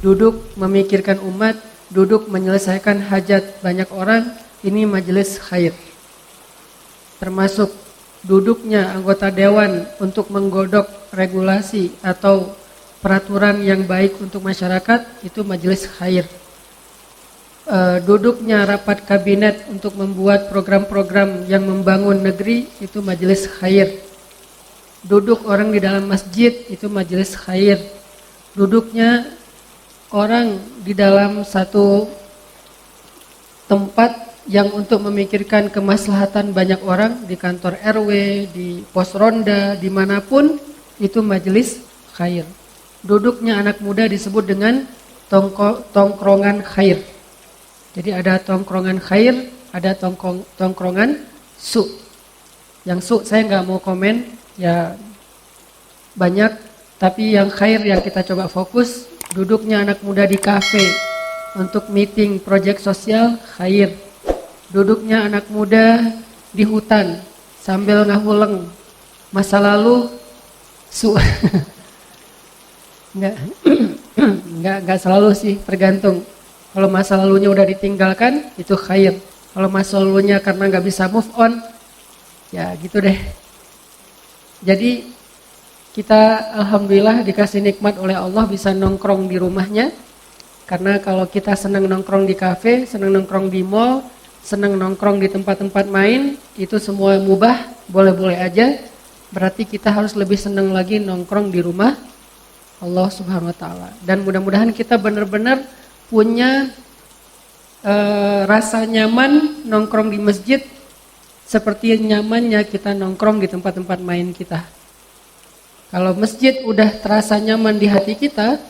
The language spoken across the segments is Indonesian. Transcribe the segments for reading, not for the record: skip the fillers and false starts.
duduk memikirkan umat, duduk menyelesaikan hajat banyak orang, ini majelis khair. Termasuk duduknya anggota dewan untuk menggodok regulasi atau peraturan yang baik untuk masyarakat, itu majelis khair. Duduknya rapat kabinet untuk membuat program-program yang membangun negeri, itu majelis khair. Duduk orang di dalam masjid, itu majelis khair. Duduknya orang di dalam satu tempat yang untuk memikirkan kemaslahatan banyak orang, di kantor RW, di pos ronda, dimanapun, itu majelis khair. Duduknya anak muda disebut dengan tongkrongan khair. Jadi ada tongkrongan khair, ada tongkrongan su. Yang su saya nggak mau komen, ya banyak. Tapi yang khair yang kita coba fokus, duduknya anak muda di kafe untuk meeting proyek sosial, khair. Duduknya anak muda di hutan sambil ngahuleng masa lalu, su. Enggak selalu sih, tergantung. Kalau masa lalunya udah ditinggalkan, itu khair. Kalau masa lalunya karena nggak bisa move on, ya gitu deh. Jadi kita alhamdulillah dikasih nikmat oleh Allah bisa nongkrong di rumahnya. Karena kalau kita senang nongkrong di kafe, senang nongkrong di mall, senang nongkrong di tempat-tempat main, itu semua mubah, boleh-boleh aja. Berarti kita harus lebih senang lagi nongkrong di rumah Allah Subhanahu wa taala. Dan mudah-mudahan kita benar-benar punya rasa nyaman nongkrong di masjid seperti nyamannya kita nongkrong di tempat-tempat main kita. Kalau masjid udah terasa nyaman di hati kita,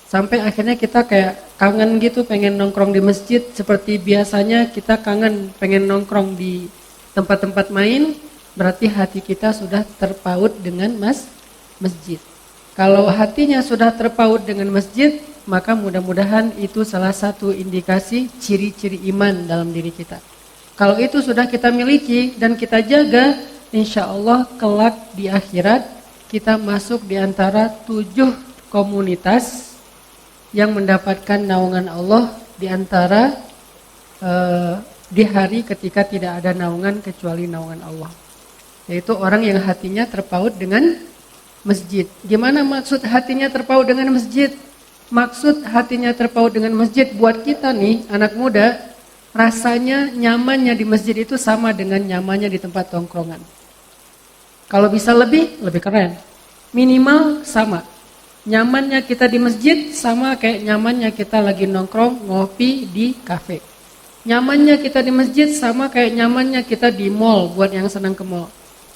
sampai akhirnya kita kayak kangen gitu pengen nongkrong di masjid seperti biasanya kita kangen pengen nongkrong di tempat-tempat main, berarti hati kita sudah terpaut dengan masjid. Kalau hatinya sudah terpaut dengan masjid, maka mudah-mudahan itu salah satu indikasi ciri-ciri iman dalam diri kita. Kalau itu sudah kita miliki dan kita jaga, insya Allah kelak di akhirat kita masuk di antara 7 komunitas yang mendapatkan naungan Allah di antara di hari ketika tidak ada naungan kecuali naungan Allah. Yaitu orang yang hatinya terpaut dengan masjid. Gimana maksud hatinya terpaut dengan masjid? Maksud hatinya terpaut dengan masjid buat kita nih anak muda, rasanya nyamannya di masjid itu sama dengan nyamannya di tempat tongkrongan. Kalau bisa lebih keren. Minimal sama. Nyamannya kita di masjid sama kayak nyamannya kita lagi nongkrong ngopi di kafe. Nyamannya kita di masjid sama kayak nyamannya kita di mall buat yang senang ke mall.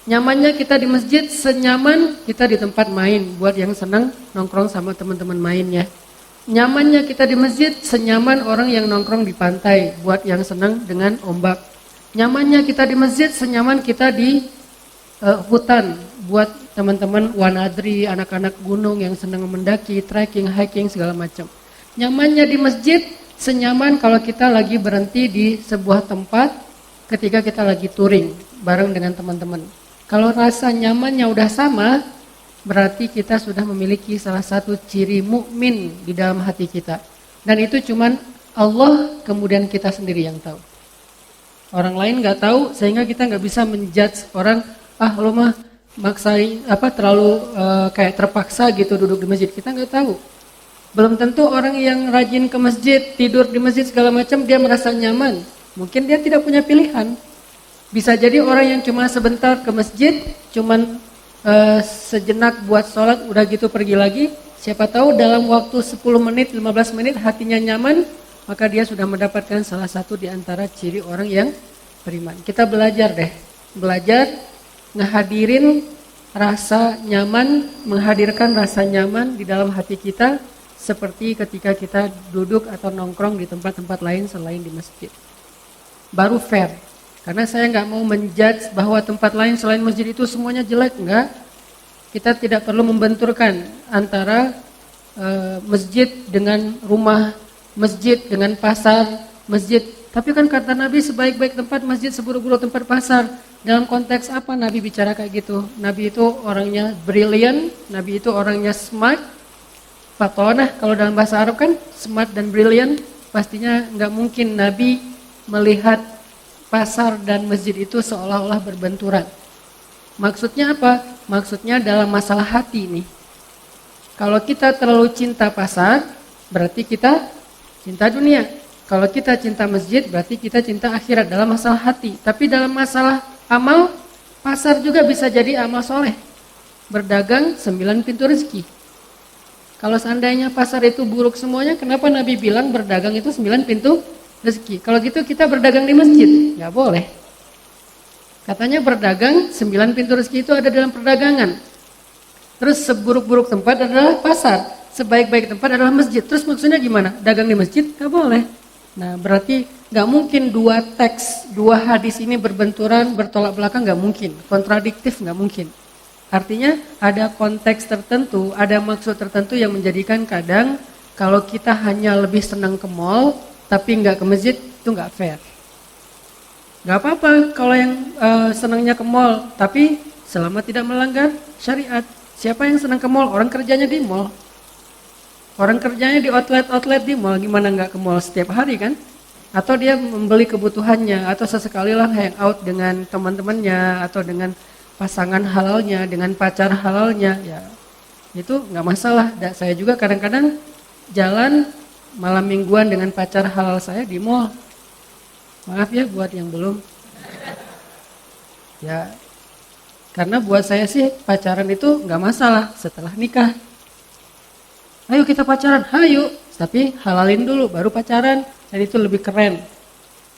Nyamannya kita di masjid senyaman kita di tempat main buat yang senang nongkrong sama teman-teman mainnya. Nyamannya kita di masjid senyaman orang yang nongkrong di pantai buat yang senang dengan ombak. Nyamannya kita di masjid senyaman kita di hutan buat teman-teman wanadri, anak-anak gunung yang senang mendaki, trekking, hiking segala macam. Nyamannya di masjid senyaman kalau kita lagi berhenti di sebuah tempat ketika kita lagi touring bareng dengan teman-teman. Kalau rasa nyamannya udah sama, berarti kita sudah memiliki salah satu ciri mukmin di dalam hati kita. Dan itu cuman Allah kemudian kita sendiri yang tahu. Orang lain nggak tahu, sehingga kita nggak bisa menjudge orang, lo mah maksain terlalu kayak terpaksa gitu duduk di masjid. Kita nggak tahu. Belum tentu orang yang rajin ke masjid, tidur di masjid segala macam dia merasa nyaman. Mungkin dia tidak punya pilihan. Bisa jadi orang yang cuma sebentar ke masjid, cuman sejenak buat sholat, udah gitu pergi lagi. Siapa tahu dalam waktu 10 menit, 15 menit hatinya nyaman, maka dia sudah mendapatkan salah satu di antara ciri orang yang beriman. Kita belajar deh, ngehadirin rasa nyaman, menghadirkan rasa nyaman di dalam hati kita, seperti ketika kita duduk atau nongkrong di tempat-tempat lain selain di masjid. Baru fair. Karena saya nggak mau menjudge bahwa tempat lain selain masjid itu semuanya jelek, enggak. Kita tidak perlu membenturkan antara masjid dengan rumah, masjid dengan pasar, masjid. Tapi kan kata Nabi sebaik-baik tempat masjid seburuk-buruk tempat pasar. Dalam konteks apa Nabi bicara kayak gitu? Nabi itu orangnya brilliant, Nabi itu orangnya smart, fatonah, kalau dalam bahasa Arab kan smart dan brilliant, pastinya nggak mungkin Nabi melihat pasar dan masjid itu seolah-olah berbenturan. Maksudnya apa? Maksudnya dalam masalah hati nih. Kalau kita terlalu cinta pasar, berarti kita cinta dunia. Kalau kita cinta masjid, berarti kita cinta akhirat dalam masalah hati. Tapi dalam masalah amal, pasar juga bisa jadi amal soleh. Berdagang 9 pintu rezeki. Kalau seandainya pasar itu buruk semuanya, kenapa Nabi bilang berdagang itu 9 pintu rezeki? Kalau gitu kita berdagang di masjid, nggak boleh. Katanya berdagang 9 pintu rezeki itu ada dalam perdagangan. Terus seburuk-buruk tempat adalah pasar, sebaik-baik tempat adalah masjid. Terus maksudnya gimana? Dagang di masjid nggak boleh. Nah berarti nggak mungkin dua teks, dua hadis ini berbenturan, bertolak belakang, nggak mungkin. Kontradiktif nggak mungkin. Artinya ada konteks tertentu, ada maksud tertentu yang menjadikan kadang kalau kita hanya lebih senang ke mall tapi nggak ke masjid, itu nggak fair. Nggak apa-apa kalau yang senangnya ke mall, tapi selama tidak melanggar syariat. Siapa yang senang ke mall? Orang kerjanya di mall. Orang kerjanya di outlet di mall, gimana nggak ke mall setiap hari kan? Atau dia membeli kebutuhannya, atau sesekali lah hangout dengan teman-temannya, atau dengan pasangan halalnya, dengan pacar halalnya, ya itu nggak masalah. Saya juga kadang-kadang jalan malam mingguan dengan pacar halal saya di mall. Maaf ya buat yang belum. Ya, karena buat saya sih pacaran itu nggak masalah setelah nikah. Ayo kita pacaran, ayo. Tapi halalin dulu baru pacaran, dan itu lebih keren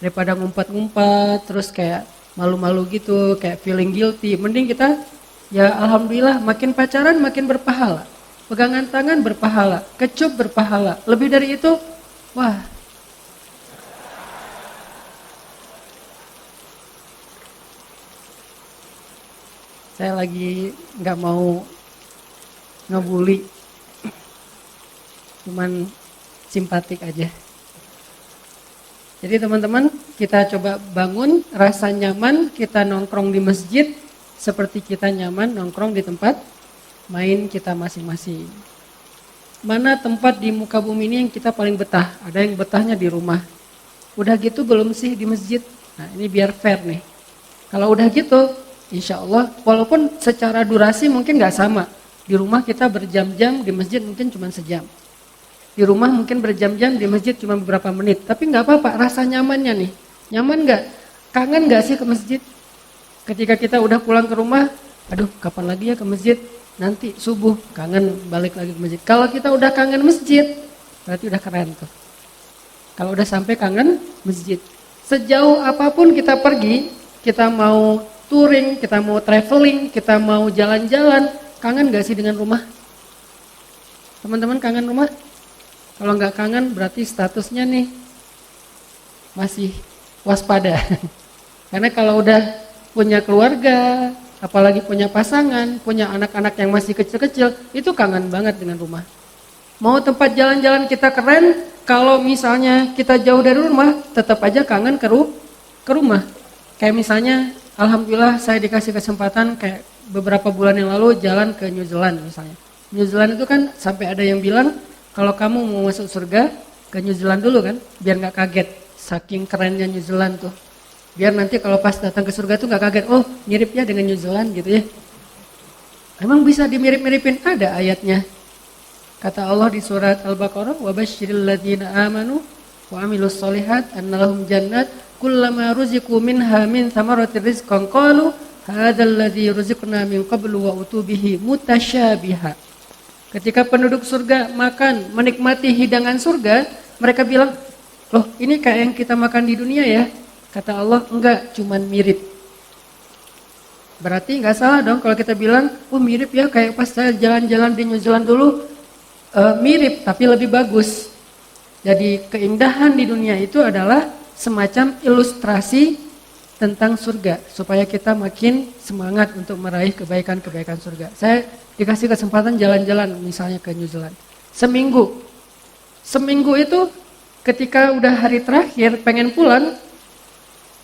daripada ngumpet-ngumpet terus kayak malu-malu gitu, kayak feeling guilty. Mending kita ya alhamdulillah makin pacaran makin berpahala. Pegangan tangan berpahala, kecup berpahala. Lebih dari itu, wah. Saya lagi nggak mau ngebully, cuman simpatik aja. Jadi teman-teman, kita coba bangun rasa nyaman kita nongkrong di masjid seperti kita nyaman nongkrong di tempat main kita masing-masing. Mana tempat di muka bumi ini yang kita paling betah? Ada yang betahnya di rumah. Udah gitu belum sih di masjid? Nah ini biar fair nih. Kalau udah gitu, insya Allah walaupun secara durasi mungkin gak sama. Di rumah kita berjam-jam, di masjid mungkin cuma sejam. Di rumah mungkin berjam-jam, di masjid cuma beberapa menit. Tapi gak apa-apa, rasa nyamannya nih. Nyaman gak? Kangen gak sih ke masjid? Ketika kita udah pulang ke rumah, aduh kapan lagi ya ke masjid? Nanti subuh, kangen balik lagi ke masjid. Kalau kita udah kangen masjid, berarti udah keren tuh. Kalau udah sampai kangen masjid. Sejauh apapun kita pergi, kita mau touring, kita mau traveling, kita mau jalan-jalan, kangen gak sih dengan rumah? Teman-teman kangen rumah? Kalau nggak kangen berarti statusnya nih masih waspada. Karena kalau udah punya keluarga, apalagi punya pasangan, punya anak-anak yang masih kecil-kecil, itu kangen banget dengan rumah. Mau tempat jalan-jalan kita keren, kalau misalnya kita jauh dari rumah, tetap aja kangen ke rumah. Kayak misalnya, alhamdulillah saya dikasih kesempatan kayak beberapa bulan yang lalu jalan ke New Zealand misalnya. New Zealand itu kan sampai ada yang bilang, kalau kamu mau masuk surga, ke New Zealand dulu kan, biar nggak kaget. Saking kerennya New Zealand tuh. Biar nanti kalau pas datang ke surga tuh nggak kaget, oh mirip ya dengan New Zealand gitu ya. Emang bisa dimirip-miripin? Ada ayatnya. Kata Allah di surat Al-Baqarah, وَبَشِّرِ الَّذِينَ آمَنُوا وَعَمِلُوا الصَّالِحَاتِ أَنَّ لَهُمْ جَنَّاتٍ كُلَّمَا رُزِقُوا مِنْهَا مِنْ ثَمَرَةٍ رِزْقًا قَالُوا هَذَا الَّذِي رُزِقْنَا مِنْ قَبْلُ وَأُتُوا بِهِ مُتَشَابِهًا. Ketika penduduk surga makan, menikmati hidangan surga, mereka bilang, loh ini kayak yang kita makan di dunia ya? Kata Allah, enggak, cuman mirip. Berarti enggak salah dong kalau kita bilang, oh mirip ya kayak pas saya jalan-jalan di New Zealand dulu, mirip tapi lebih bagus. Jadi keindahan di dunia itu adalah semacam ilustrasi tentang surga, supaya kita makin semangat untuk meraih kebaikan-kebaikan surga. Saya dikasih kesempatan jalan-jalan misalnya ke New Zealand. Seminggu itu ketika udah hari terakhir pengen pulang,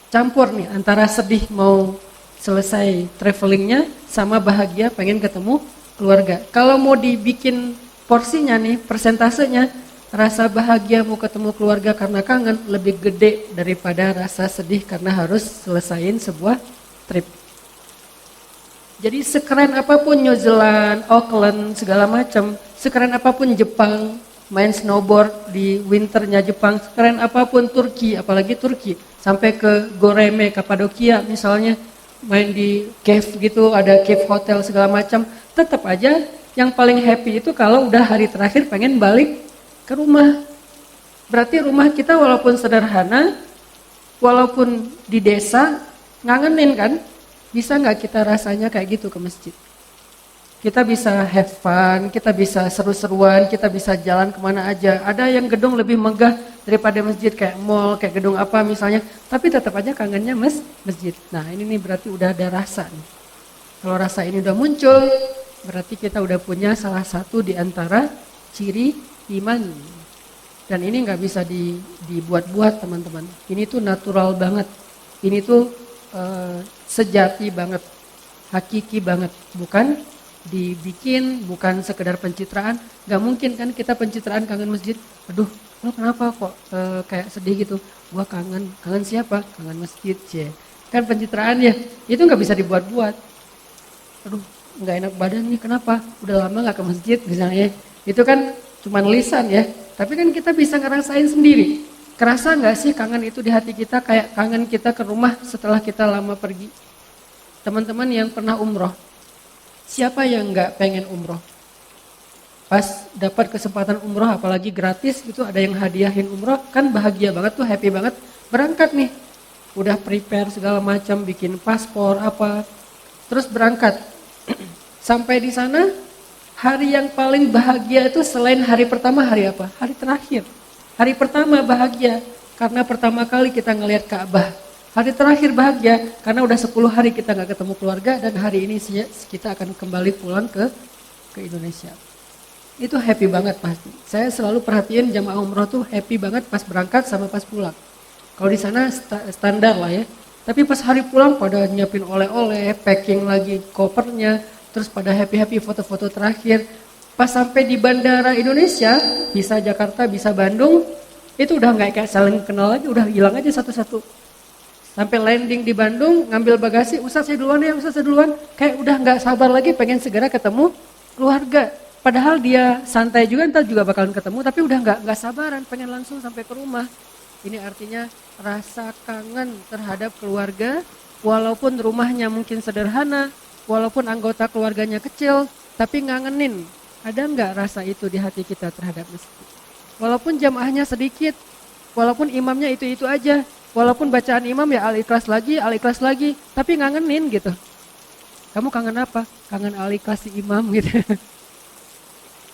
campur nih antara sedih mau selesai travelingnya sama bahagia pengen ketemu keluarga. Kalau mau dibikin porsinya nih, persentasenya, rasa bahagia mau ketemu keluarga karena kangen lebih gede daripada rasa sedih karena harus selesain sebuah trip. Jadi sekeren apapun New Zealand, Auckland, segala macam, sekeren apapun Jepang, main snowboard di winternya Jepang, sekeren apapun Turki, apalagi Turki, sampai ke Goreme, Kapadokia misalnya, main di cave gitu, ada cave hotel segala macam, tetap aja yang paling happy itu kalau udah hari terakhir pengen balik ke rumah. Berarti rumah kita walaupun sederhana, walaupun di desa, ngangenin kan? Bisa nggak kita rasanya kayak gitu ke masjid? Kita bisa have fun, kita bisa seru-seruan, kita bisa jalan kemana aja. Ada yang gedung lebih megah daripada masjid, kayak mall, kayak gedung apa misalnya. Tapi tetap aja kangennya masjid. Nah ini nih berarti udah ada rasa nih. Kalau rasa ini udah muncul, berarti kita udah punya salah satu di antara ciri iman. Dan ini nggak bisa dibuat-buat teman-teman. Ini tuh natural banget. Ini tuh sejati banget, hakiki banget, bukan dibikin, bukan sekedar pencitraan. Gak mungkin kan kita pencitraan kangen masjid. Aduh, lo kenapa kok kayak sedih gitu? Gua kangen siapa? Kangen masjid, cie. Kan pencitraan ya, itu nggak bisa dibuat-buat. Aduh, nggak enak badan nih, kenapa? Udah lama nggak ke masjid misalnya. Itu kan cuma lisan ya, tapi kan kita bisa ngerasain sendiri. Kerasa nggak sih kangen itu di hati kita kayak kangen kita ke rumah setelah kita lama pergi? Teman-teman yang pernah umroh, siapa yang nggak pengen umroh? Pas dapat kesempatan umroh apalagi gratis gitu, ada yang hadiahin umroh, kan bahagia banget tuh, happy banget. Berangkat nih, udah prepare segala macam, bikin paspor apa, terus berangkat. Sampai di sana, hari yang paling bahagia itu selain hari pertama, hari apa? Hari terakhir. Hari pertama bahagia karena pertama kali kita ngelihat Ka'bah. Hari terakhir bahagia karena udah 10 hari kita nggak ketemu keluarga dan hari ini kita akan kembali pulang ke Indonesia. Itu happy banget pasti. Saya selalu perhatiin jamaah umroh tuh happy banget pas berangkat sama pas pulang. Kalau di sana standar lah ya. Tapi pas hari pulang pada nyiapin oleh-oleh, packing lagi kopernya, terus pada happy-happy foto-foto terakhir. Pas sampai di bandara Indonesia, bisa Jakarta, bisa Bandung, itu udah nggak kayak saling kenal lagi, udah hilang aja satu-satu. Sampai landing di Bandung, ngambil bagasi, Ustaz saya duluan ya, Ustaz saya duluan. Kayak udah nggak sabar lagi, pengen segera ketemu keluarga. Padahal dia santai juga, ntar juga bakalan ketemu, tapi udah nggak sabaran, pengen langsung sampai ke rumah. Ini artinya rasa kangen terhadap keluarga, walaupun rumahnya mungkin sederhana, walaupun anggota keluarganya kecil, tapi ngangenin. Ada nggak rasa itu di hati kita terhadap masjid? Walaupun jamaahnya sedikit, walaupun imamnya itu-itu aja, walaupun bacaan imam ya al-ikhlas lagi, tapi ngangenin gitu. Kamu kangen apa? Kangen al-ikhlas si imam gitu.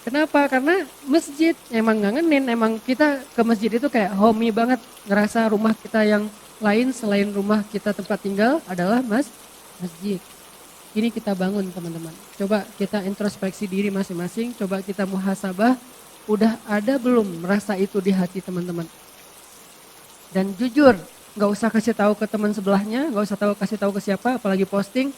Kenapa? Karena masjid emang ngangenin, emang kita ke masjid itu kayak homey banget, ngerasa rumah kita yang lain selain rumah kita tempat tinggal adalah masjid. Ini kita bangun teman-teman. Coba kita introspeksi diri masing-masing, coba kita muhasabah, udah ada belum merasa itu di hati teman-teman? Dan jujur, gak usah kasih tahu ke teman sebelahnya, gak usah kasih tahu ke siapa, apalagi posting.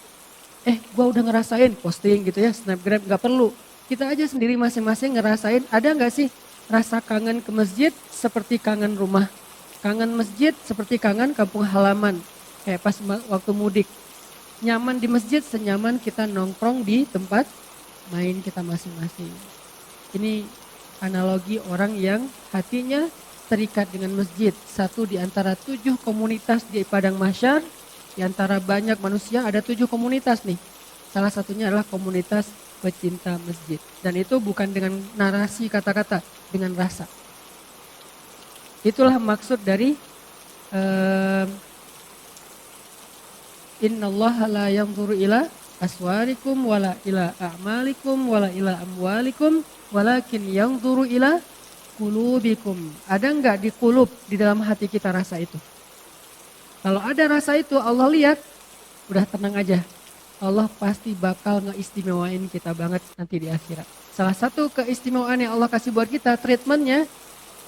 Gua udah ngerasain posting gitu ya, snapgram, gak perlu. Kita aja sendiri masing-masing ngerasain, ada gak sih rasa kangen ke masjid seperti kangen rumah? Kangen masjid seperti kangen kampung halaman, kayak pas waktu mudik. Nyaman di masjid senyaman kita nongkrong di tempat main kita masing-masing. Ini analogi orang yang hatinya terikat dengan masjid. Satu di antara 7 komunitas di Padang Mahsyar, di antara banyak manusia ada 7 komunitas nih. Salah satunya adalah komunitas pecinta masjid. Dan itu bukan dengan narasi kata-kata, dengan rasa. Itulah maksud dari Innallaha la yanzuru ila aswarikum wala ila a'malikum wala ila amwalikum walakin yanzuru ila qulubikum. Ada enggak di kulub, di dalam hati kita rasa itu? Kalau ada rasa itu Allah lihat, udah tenang aja. Allah pasti bakal ngeistimewain kita banget nanti di akhirat. Salah satu keistimewaan yang Allah kasih buat kita, treatmentnya,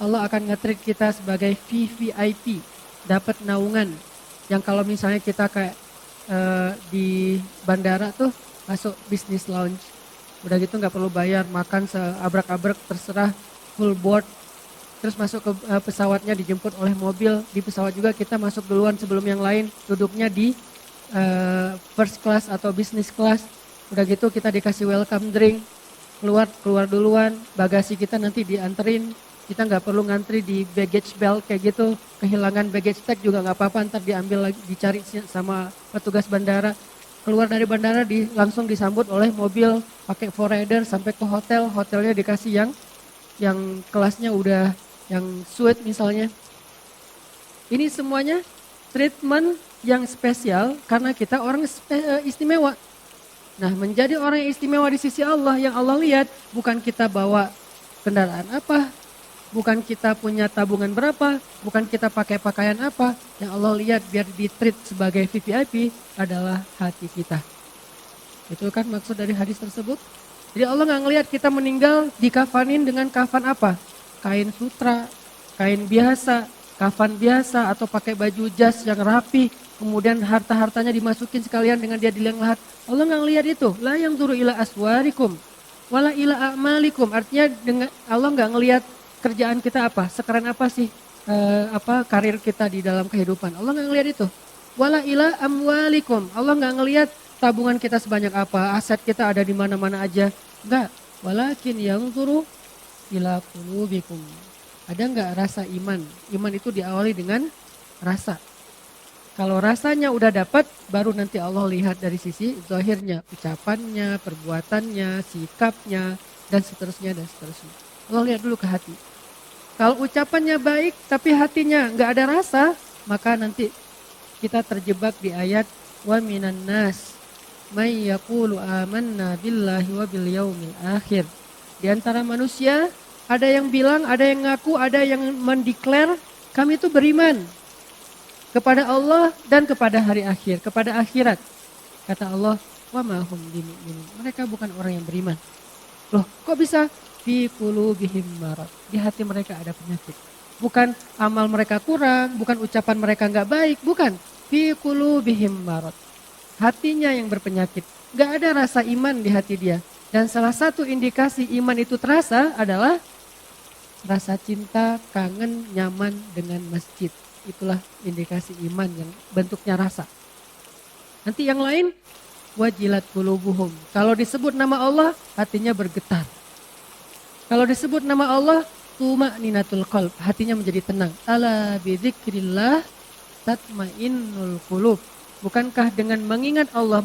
Allah akan nge-treat kita sebagai VVIP, dapat naungan. Yang kalau misalnya kita kayak di bandara tuh masuk business lounge, Udah gitu nggak perlu bayar, makan seabrek-abrek terserah, full board. Terus masuk ke pesawatnya dijemput oleh mobil. Di pesawat juga kita masuk duluan sebelum yang lain. Duduknya di first class atau business class. Udah gitu kita dikasih welcome drink. Keluar duluan. Bagasi kita nanti dianterin. Kita nggak perlu ngantri di baggage belt kayak gitu. Kehilangan baggage tag juga nggak apa-apa. Ntar diambil lagi, dicari sama petugas bandara. Keluar dari bandara langsung disambut oleh mobil pakai forrider sampai ke hotel. Hotelnya dikasih yang kelasnya udah yang suite misalnya. Ini semuanya treatment yang spesial karena kita orang istimewa. Nah, menjadi orang yang istimewa di sisi Allah, yang Allah lihat bukan kita bawa kendaraan apa, bukan kita punya tabungan berapa, bukan kita pakai pakaian apa. Yang Allah lihat biar di-treat sebagai VVIP adalah hati kita. Itu kan maksud dari hadis tersebut. Jadi Allah nggak ngelihat kita meninggal dikafanin dengan kafan apa? Kain sutra, kain biasa, kafan biasa, atau pakai baju jas yang rapi. Kemudian harta-hartanya dimasukin sekalian dengan dia diliang lahat. Allah nggak ngelihat itu. La yang turu ila aswarikum, wala ila a'malikum. Artinya dengan Allah nggak ngelihat kerjaan kita apa, sekeren apa sih karir kita di dalam kehidupan. Allah nggak ngelihat itu. Wala ila amwalikum. Allah nggak ngelihat tabungan kita sebanyak apa, aset kita ada di mana-mana aja. Enggak. Walakin yang turu ila qulubikum. Ada nggak rasa iman? Iman itu diawali dengan rasa. Kalau rasanya udah dapat, baru nanti Allah lihat dari sisi zahirnya, ucapannya, perbuatannya, sikapnya, dan seterusnya, dan seterusnya. Allah lihat dulu ke hati. Kalau ucapannya baik, tapi hatinya nggak ada rasa, maka nanti kita terjebak di ayat wa minan nas may yaqulu amanna billahi wa bil yaumil akhir. Di antara manusia ada yang bilang, ada yang ngaku, ada yang mendeklar kami itu beriman kepada Allah dan kepada hari akhir, kepada akhirat. Kata Allah, wa ma hum bimu'minin. Mereka bukan orang yang beriman. Loh, kok bisa? Fi qulubihim marad. Di hati mereka ada penyakit. Bukan amal mereka kurang, bukan ucapan mereka enggak baik, bukan. Fi qulubihim marad. Hatinya yang berpenyakit. Enggak ada rasa iman di hati dia. Dan salah satu indikasi iman itu terasa adalah rasa cinta, kangen, nyaman dengan masjid. Itulah indikasi iman yang bentuknya rasa. Nanti yang lain, wajilat qulubuhum. Kalau disebut nama Allah, hatinya bergetar. Kalau disebut nama Allah, tuma'ninatul qalb. Hatinya menjadi tenang. Ala bidzikrillah tatmainnul qulub. Bukankah dengan mengingat Allah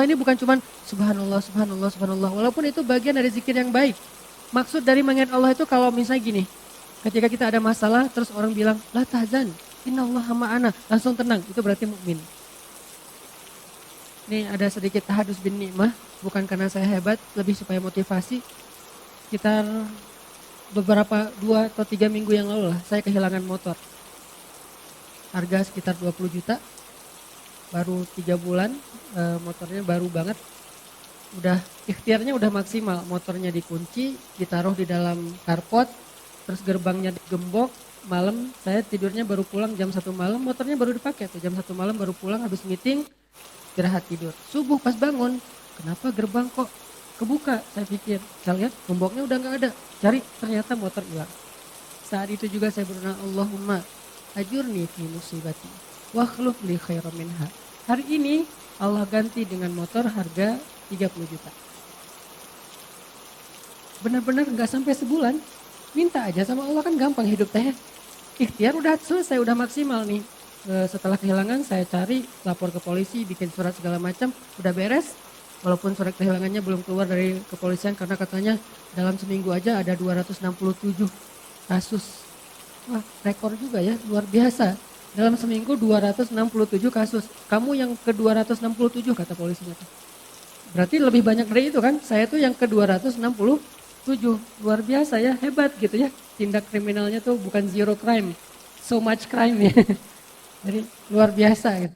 ini bukan cuma subhanallah, subhanallah, subhanallah. Walaupun itu bagian dari zikir yang baik. Maksud dari mengingat Allah itu kalau misalnya gini, ketika kita ada masalah, terus orang bilang, la tahzan, innallaha ma'ana, langsung tenang, itu berarti mukmin. Ini ada sedikit tahadus bin nikmah, bukan karena saya hebat, lebih supaya motivasi. Sekitar beberapa 2 atau 3 minggu yang lalu lah, saya kehilangan motor. Harga sekitar 20 juta, baru 3 bulan, motornya baru banget. Udah ikhtiarnya udah maksimal, motornya dikunci, ditaruh di dalam carport, terus gerbangnya digembok. Malam saya tidurnya baru pulang jam 1 malam, motornya baru dipakai tuh jam 1 malam baru pulang habis meeting, istirahat tidur. Subuh pas bangun, kenapa gerbang kok kebuka? Saya pikir, saya lihat gemboknya udah nggak ada, cari ternyata motor hilang. Saat itu juga saya berdoa, Allahumma ajurni fi musibati wa akhluf li khairan minha. Hari ini Allah ganti dengan motor harga 30 juta. Benar-benar nggak sampai sebulan. Minta aja sama Allah, kan gampang hidup teh. Ikhtiar udah selesai, udah maksimal nih. Setelah kehilangan saya cari, lapor ke polisi, bikin surat segala macam, udah beres. Walaupun surat kehilangannya belum keluar dari kepolisian karena katanya dalam seminggu aja ada 267 kasus. Wah, rekor juga ya, luar biasa. Dalam seminggu 267 kasus. Kamu yang ke 267 kata polisinya. Berarti lebih banyak dari itu kan? Saya tuh yang ke 267. Luar biasa ya, hebat gitu ya. Tindak kriminalnya tuh bukan zero crime, so much crime ya. Jadi luar biasa gitu.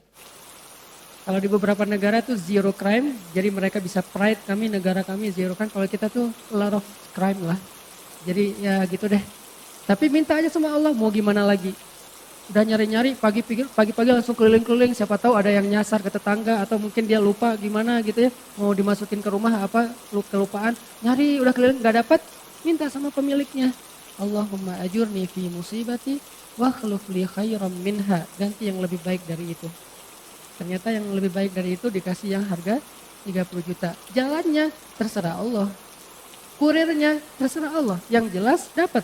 Kalau di beberapa negara tuh zero crime, jadi mereka bisa pride kami, negara kami zero crime. Kalau kita tuh a lot of crime lah. Jadi ya gitu deh. Tapi minta aja sama Allah, mau gimana lagi. Udah nyari-nyari pagi-pagi langsung keliling-keliling, siapa tahu ada yang nyasar ke tetangga atau mungkin dia lupa gimana gitu ya, mau dimasukin ke rumah apa kelupaan, nyari udah keliling nggak dapat, minta sama pemiliknya. Allahumma ajurni fi musibati wa akhlif li khairam minha, ganti yang lebih baik dari itu. Ternyata yang lebih baik dari itu dikasih yang harga 30 juta. Jalannya terserah Allah. Kurirnya terserah Allah. Yang jelas dapat.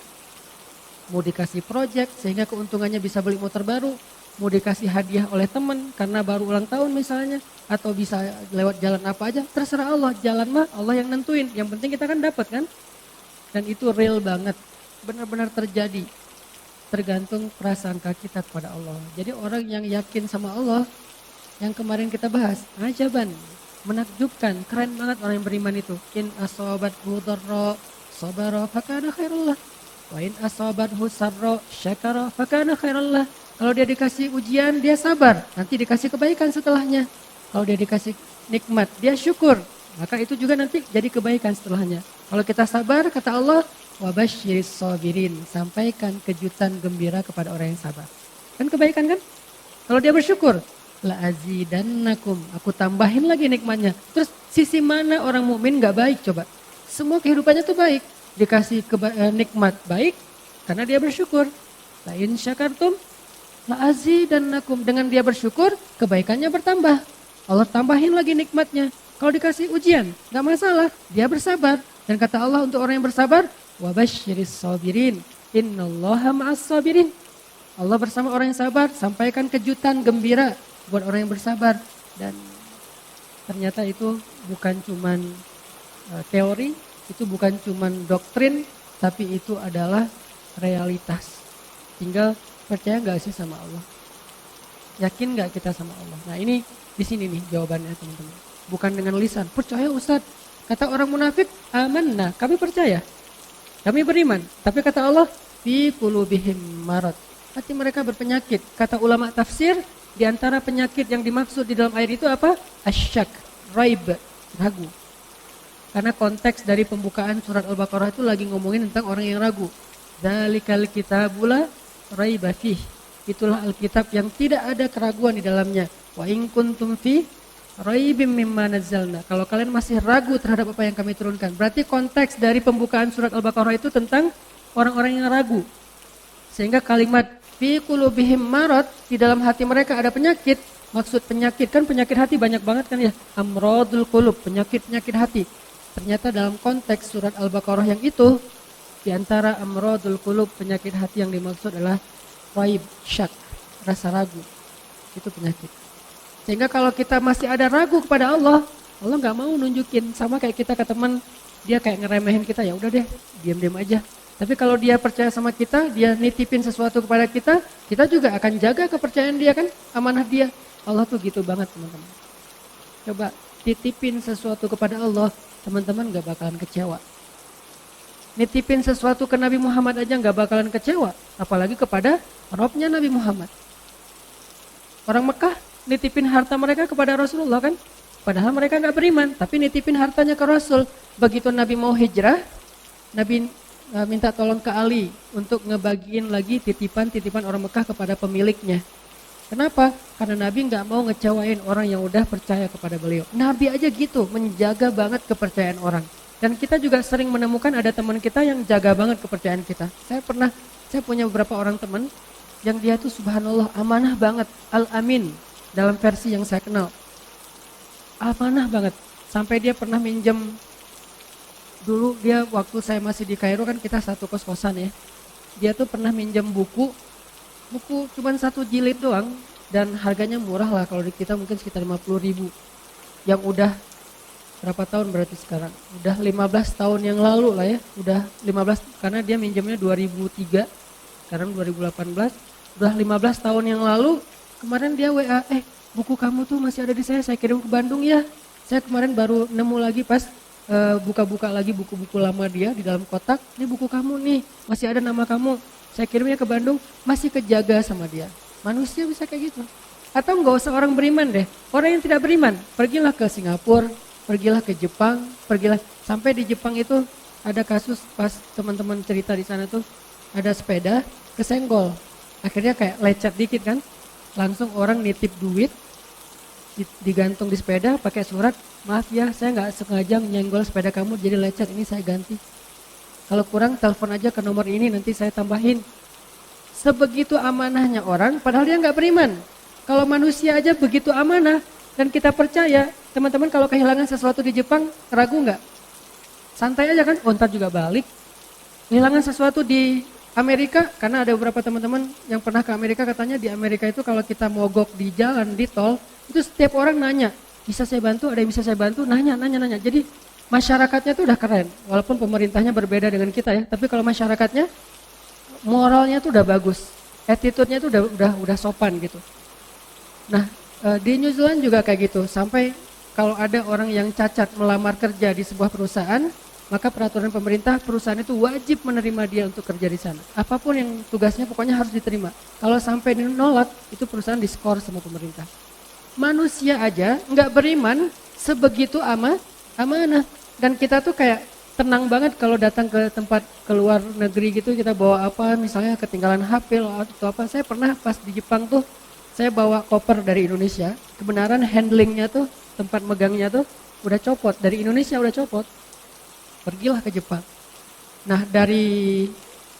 Mau dikasih project sehingga keuntungannya bisa beli motor baru, mau dikasih hadiah oleh teman karena baru ulang tahun misalnya, atau bisa lewat jalan apa aja, terserah Allah. Jalan mah Allah yang nentuin, yang penting kita kan dapat kan. Dan itu real banget, benar-benar terjadi, tergantung prasangka kita kepada Allah. Jadi orang yang yakin sama Allah, yang kemarin kita bahas, ajaban, menakjubkan, keren banget orang yang beriman itu. In asobat hudarra sabara fakana khairullah. Wa in asabathu sarra syakara fakana khairallah. Kalau dia dikasih ujian, dia sabar, nanti dikasih kebaikan setelahnya. Kalau dia dikasih nikmat, dia syukur, maka itu juga nanti jadi kebaikan setelahnya. Kalau kita sabar, kata Allah, wa basyiris sabirin, sampaikan kejutan gembira kepada orang yang sabar. Kan kebaikan kan? Kalau dia bersyukur, la azidannakum, aku tambahin lagi nikmatnya. Terus sisi mana orang mukmin nggak baik coba? Semua kehidupannya tuh baik. Dikasih nikmat baik karena dia bersyukur. La in syakartum la azidannakum, dengan dia bersyukur kebaikannya bertambah. Allah tambahin lagi nikmatnya. Kalau dikasih ujian enggak masalah, dia bersabar. Dan kata Allah untuk orang yang bersabar, wa basyiris sabirin innallaha ma'as sabirin. Allah bersama orang yang sabar, sampaikan kejutan gembira buat orang yang bersabar. Dan ternyata itu bukan cuman teori, itu bukan cuman doktrin, tapi itu adalah realitas. Tinggal percaya nggak sih sama Allah? Yakin nggak kita sama Allah? Nah ini di sini nih jawabannya teman-teman. Bukan dengan lisan, percaya Ustaz. Kata orang munafik, amanna, kami percaya. Kami beriman. Tapi kata Allah, fi qulubihim marad. Hati mereka berpenyakit. Kata ulama tafsir, di antara penyakit yang dimaksud di dalam ayat itu apa? Asyak, raib, ragu. Karena konteks dari pembukaan surat Al-Baqarah itu lagi ngomongin tentang orang yang ragu. Dzalikal kitabula raiba fih. Itulah Alkitab yang tidak ada keraguan di dalamnya. Wa in kuntum fi raibim mimma nazzalna. Kalau kalian masih ragu terhadap apa yang kami turunkan, berarti konteks dari pembukaan surat Al-Baqarah itu tentang orang-orang yang ragu. Sehingga kalimat fi qulubihim marad, di dalam hati mereka ada penyakit. Maksud penyakit kan penyakit hati banyak banget kan ya. Amradul qulub, penyakit-penyakit hati. Ternyata dalam konteks surat Al-Baqarah yang itu, di antara amradul qulub, penyakit hati yang dimaksud adalah raib, syak, rasa ragu. Itu penyakit. Sehingga kalau kita masih ada ragu kepada Allah, Allah nggak mau nunjukin. Sama kayak kita ke teman, dia kayak ngeremehin kita, ya udah deh, diam-diam aja. Tapi kalau dia percaya sama kita, dia nitipin sesuatu kepada kita, kita juga akan jaga kepercayaan dia kan, amanah dia. Allah tuh gitu banget teman-teman. Coba titipin sesuatu kepada Allah, teman-teman gak bakalan kecewa. Nitipin sesuatu ke Nabi Muhammad aja gak bakalan kecewa, apalagi kepada Robnya Nabi Muhammad. Orang Mekah nitipin harta mereka kepada Rasulullah kan, padahal mereka gak beriman, tapi nitipin hartanya ke Rasul. Begitu Nabi mau hijrah, Nabi minta tolong ke Ali untuk ngebagiin lagi titipan-titipan orang Mekah kepada pemiliknya. Kenapa? Karena Nabi nggak mau ngecewain orang yang udah percaya kepada beliau. Nabi aja gitu, menjaga banget kepercayaan orang. Dan kita juga sering menemukan ada teman kita yang jaga banget kepercayaan kita. Saya punya beberapa orang teman yang dia tuh subhanallah amanah banget, al-amin dalam versi yang saya kenal. Amanah banget, sampai dia pernah minjem, dulu dia waktu saya masih di Kairo kan kita satu kos-kosan ya. Dia tuh pernah minjem buku cuman 1 jilid doang dan harganya murah lah, kalau di kita mungkin sekitar 50.000. Yang udah berapa tahun berarti sekarang? Udah 15 tahun yang lalu lah ya. Udah 15 karena dia minjemnya 2003. Sekarang 2018. Udah 15 tahun yang lalu kemarin dia WA, buku kamu tuh masih ada di saya kirim ke Bandung ya. Saya kemarin baru nemu lagi pas buka-buka lagi buku-buku lama dia di dalam kotak. Ini buku kamu nih, masih ada nama kamu. Saya kirimnya ke Bandung, masih kejaga sama dia. Manusia bisa kayak gitu. Atau enggak usah orang beriman deh. Orang yang tidak beriman, pergilah ke Singapura, pergilah ke Jepang, pergilah. Sampai di Jepang itu ada kasus pas teman-teman cerita di sana tuh, ada sepeda kesenggol. Akhirnya kayak lecet dikit kan, langsung orang nitip duit, digantung di sepeda pakai surat, maaf ya saya nggak sengaja nyenggol sepeda kamu jadi lecet, ini saya ganti. Kalau kurang telepon aja ke nomor ini nanti saya tambahin. Sebegitu amanahnya orang, padahal dia nggak beriman. Kalau manusia aja begitu amanah dan kita percaya, teman-teman kalau kehilangan sesuatu di Jepang ragu nggak? Santai aja kan, oh ntar juga balik. Kehilangan sesuatu di Amerika, karena ada beberapa teman-teman yang pernah ke Amerika katanya di Amerika itu kalau kita mogok di jalan, di tol, itu setiap orang nanya, bisa saya bantu, ada yang bisa saya bantu, nanya. Jadi masyarakatnya tuh udah keren, walaupun pemerintahnya berbeda dengan kita ya, tapi kalau masyarakatnya moralnya tuh udah bagus, attitude-nya tuh udah sopan gitu. Nah, di New Zealand juga kayak gitu, sampai kalau ada orang yang cacat melamar kerja di sebuah perusahaan, maka peraturan pemerintah perusahaan itu wajib menerima dia untuk kerja di sana. Apapun yang tugasnya pokoknya harus diterima. Kalau sampai dinolak, itu perusahaan diskor sama pemerintah. Manusia aja nggak beriman sebegitu amanah. Dan kita tuh kayak tenang banget kalau datang ke tempat keluar negeri gitu, kita bawa apa, misalnya ketinggalan HP atau apa. Saya pernah pas di Jepang tuh, saya bawa koper dari Indonesia, kebenaran handlingnya tuh, tempat megangnya tuh udah copot, dari Indonesia udah copot. Pergilah ke Jepang. Nah dari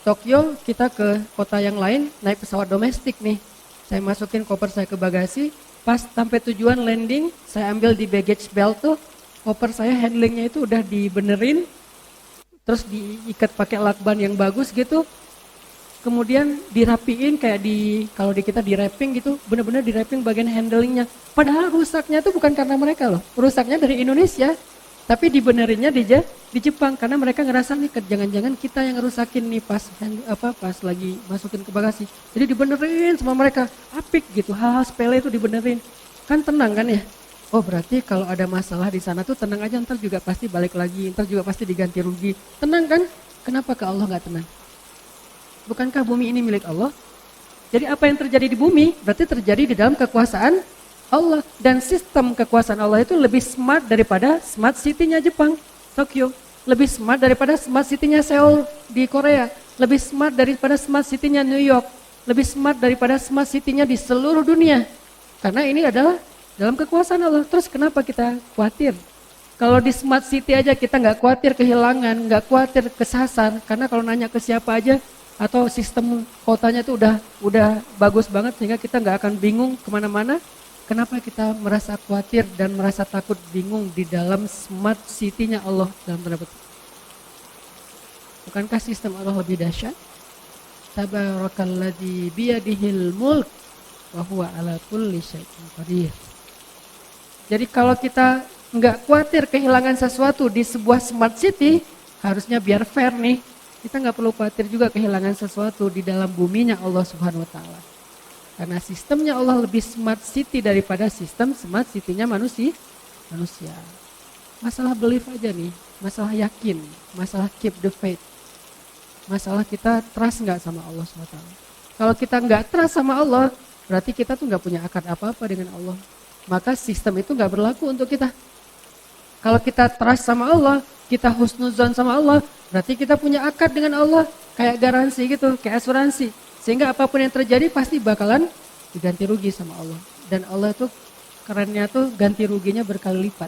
Tokyo kita ke kota yang lain, naik pesawat domestik nih. Saya masukin koper saya ke bagasi, pas sampai tujuan landing, saya ambil di baggage belt tuh, koper saya handlingnya itu udah dibenerin, terus diikat pakai lakban yang bagus gitu, kemudian dirapiin kayak kalau di kita di wrapping gitu, benar-benar di wrapping bagian handlingnya. Padahal rusaknya tuh bukan karena mereka loh, rusaknya dari Indonesia, tapi dibenerinnya di Jepang karena mereka ngerasa nih jangan-jangan kita yang ngerusakin nih pas lagi masukin ke bagasi. Jadi dibenerin sama mereka, apik gitu, hal-hal sepele itu dibenerin, kan tenang kan ya. Oh berarti kalau ada masalah di sana tuh tenang aja, ntar juga pasti balik lagi, ntar juga pasti diganti rugi. Tenang kan? Kenapa ke Allah nggak tenang? Bukankah bumi ini milik Allah? Jadi apa yang terjadi di bumi berarti terjadi di dalam kekuasaan Allah. Dan sistem kekuasaan Allah itu lebih smart daripada smart city-nya Jepang, Tokyo. Lebih smart daripada smart city-nya Seoul di Korea. Lebih smart daripada smart city-nya New York. Lebih smart daripada smart city-nya di seluruh dunia. Karena ini adalah dalam kekuasaan Allah. Terus kenapa kita khawatir? Kalau di smart city aja kita nggak khawatir kehilangan, nggak khawatir kesasar. Karena kalau nanya ke siapa aja, atau sistem kotanya itu udah bagus banget sehingga kita nggak akan bingung kemana-mana. Kenapa kita merasa khawatir dan merasa takut bingung di dalam smart city-nya Allah dalam tanda petik? Bukankah sistem Allah lebih dahsyat? Tabarakalladzi biyadihil mulk wa huwa ala kulli syai'in qadir. Jadi kalau kita nggak khawatir kehilangan sesuatu di sebuah smart city, harusnya biar fair nih. Kita nggak perlu khawatir juga kehilangan sesuatu di dalam buminya Allah Subhanahu Wa Taala. Karena sistemnya Allah lebih smart city daripada sistem smart city-nya manusia. Masalah belief aja nih, masalah yakin, masalah keep the faith. Masalah kita trust nggak sama Allah SWT. Kalau kita nggak trust sama Allah, berarti kita tuh nggak punya akad apa-apa dengan Allah. Maka sistem itu nggak berlaku untuk kita. Kalau kita trust sama Allah, kita husnuzon sama Allah, berarti kita punya akad dengan Allah, kayak garansi gitu, kayak asuransi. Sehingga apapun yang terjadi pasti bakalan diganti rugi sama Allah. Dan Allah tuh kerennya tuh ganti ruginya berkali lipat.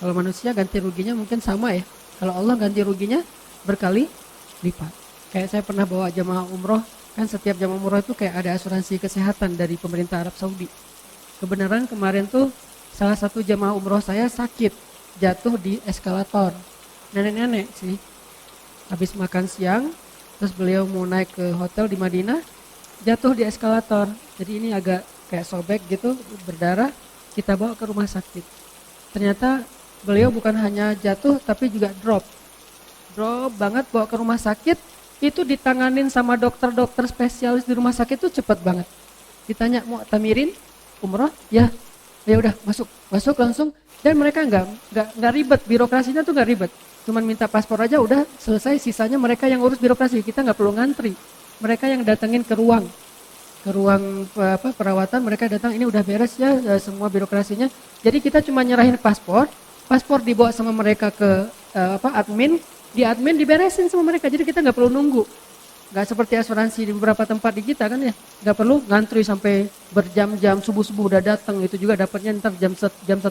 Kalau manusia ganti ruginya mungkin sama ya. Kalau Allah ganti ruginya berkali lipat. Kayak saya pernah bawa jamaah umroh, kan setiap jamaah umroh itu kayak ada asuransi kesehatan dari pemerintah Arab Saudi. Kebenaran kemarin tuh salah satu jamaah umroh saya sakit, jatuh di eskalator. Nenek-nenek sih, habis makan siang, terus beliau mau naik ke hotel di Madinah, jatuh di eskalator. Jadi ini agak kayak sobek gitu, berdarah, kita bawa ke rumah sakit. Ternyata beliau bukan hanya jatuh, tapi juga drop banget, bawa ke rumah sakit, itu ditanganin sama dokter-dokter spesialis di rumah sakit itu cepet banget. Ditanya mau tamirin umroh, ya udah masuk langsung, dan mereka nggak ribet, birokrasinya tuh nggak ribet, cuman minta paspor aja udah selesai, sisanya mereka yang urus birokrasi, kita nggak perlu ngantri, mereka yang datengin ke ruang perawatan, mereka datang, ini udah beres ya semua birokrasinya, jadi kita cuma nyerahin paspor dibawa sama mereka ke admin, di admin diberesin sama mereka, jadi kita nggak perlu nunggu. Nggak seperti asuransi di beberapa tempat di kita kan ya. Nggak perlu ngantri sampai berjam-jam, subuh-subuh udah datang. Itu juga dapatnya ntar jam 1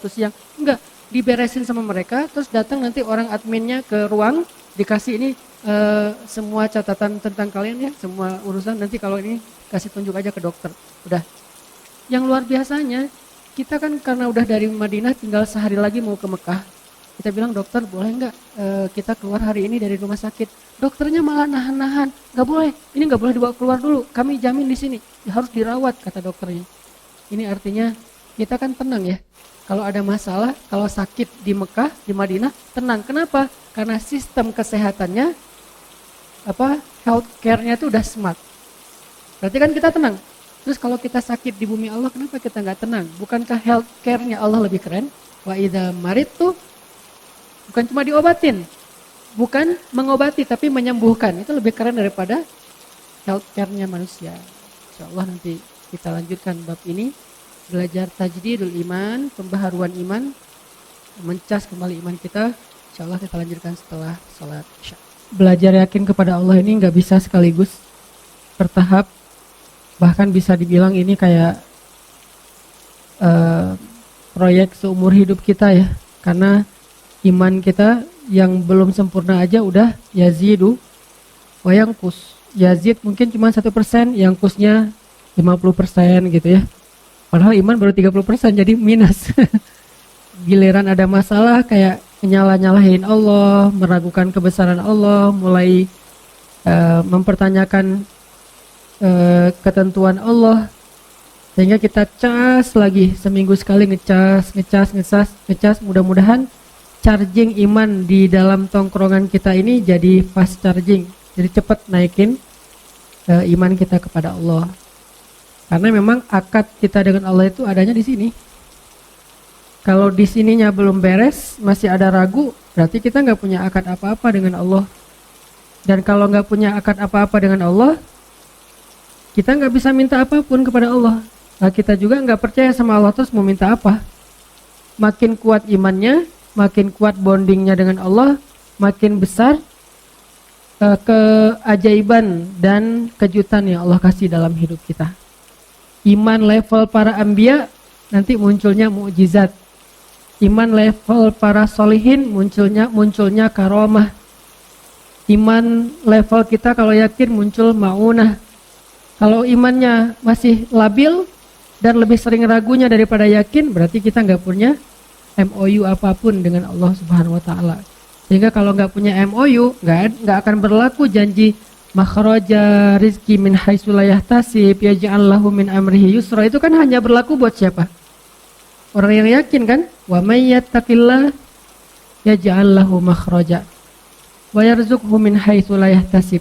siang. Enggak, diberesin sama mereka. Terus datang nanti orang adminnya ke ruang. Dikasih ini semua catatan tentang kalian ya. Semua urusan nanti kalau ini kasih tunjuk aja ke dokter. Udah. Yang luar biasanya, kita kan karena udah dari Madinah tinggal sehari lagi mau ke Mekah. Kita bilang, dokter boleh nggak kita keluar hari ini dari rumah sakit? Dokternya malah nahan-nahan, nggak boleh, ini nggak boleh dibawa keluar dulu, kami jamin di sini, harus dirawat kata dokternya. Ini artinya kita kan tenang ya, kalau ada masalah, kalau sakit di Mekah, di Madinah, tenang. Kenapa? Karena sistem kesehatannya, health care-nya itu udah smart. Berarti kan kita tenang. Terus kalau kita sakit di bumi Allah, kenapa kita nggak tenang? Bukankah health care-nya Allah lebih keren? Wa idza maridtu, bukan cuma diobatin, bukan mengobati tapi menyembuhkan. Itu lebih keren daripada health care-nya manusia. Insyaallah nanti kita lanjutkan bab ini, belajar tajdidul iman, pembaharuan iman, mencas kembali iman kita. Insyaallah kita lanjutkan setelah salat Isya. Belajar yakin kepada Allah ini nggak bisa sekaligus, bertahap. Bahkan bisa dibilang ini kayak proyek seumur hidup kita ya. Karena iman kita yang belum sempurna aja udah yazidu wa yanqus. Yazid mungkin cuma 1%, yanqusnya 50% gitu ya. Padahal iman baru 30%, jadi minus. Giliran ada masalah kayak nyalahin Allah, meragukan kebesaran Allah, mulai mempertanyakan ketentuan Allah, sehingga kita cas lagi seminggu sekali, ngecas. Mudah-mudahan charging iman di dalam tongkrongan kita ini jadi fast charging, jadi cepat naikin iman kita kepada Allah. Karena memang akad kita dengan Allah itu adanya di sini. Kalau di sininya belum beres, masih ada ragu, berarti kita nggak punya akad apa-apa dengan Allah. Dan kalau nggak punya akad apa-apa dengan Allah, kita nggak bisa minta apapun kepada Allah. Nah, kita juga nggak percaya sama Allah, terus mau minta apa? Makin kuat imannya, makin kuat bondingnya dengan Allah, makin besar keajaiban dan kejutan yang Allah kasih dalam hidup kita. Iman level para anbiya, nanti munculnya mukjizat. Iman level para solihin, munculnya karomah. Iman level kita kalau yakin muncul maunah. Kalau imannya masih labil dan lebih sering ragunya daripada yakin, berarti kita nggak punya MOU apapun dengan Allah Subhanahu Wa Taala. Sehingga kalau nggak punya MOU, nggak akan berlaku janji makhraja rizki min haitsu la yahtasib yaj'al lahu min amrihi yusra. Itu kan hanya berlaku buat siapa? Orang yang yakin kan? Wa may yattaqillah yaj'al lahu makhraja wa yarzuqhu min haitsu la yahtasib.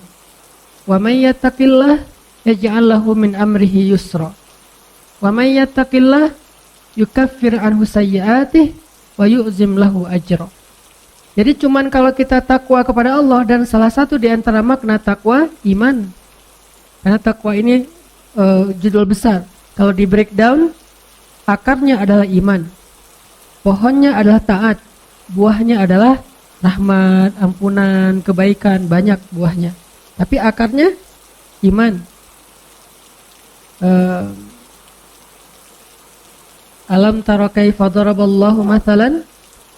Wa may yattaqillah yaj'al lahu min amrihi yusra. Wa may yattaqillah yukaffir anhu sayyi'atihi wa yu'zim lahu ajra. Jadi cuman kalau kita takwa kepada Allah, dan salah satu di antara makna takwa iman. Karena takwa ini judul besar. Kalau di breakdown, akarnya adalah iman. Pohonnya adalah taat. Buahnya adalah rahmat, ampunan, kebaikan, banyak buahnya. Tapi akarnya iman. Alam tara kaifa daraballahu mathalan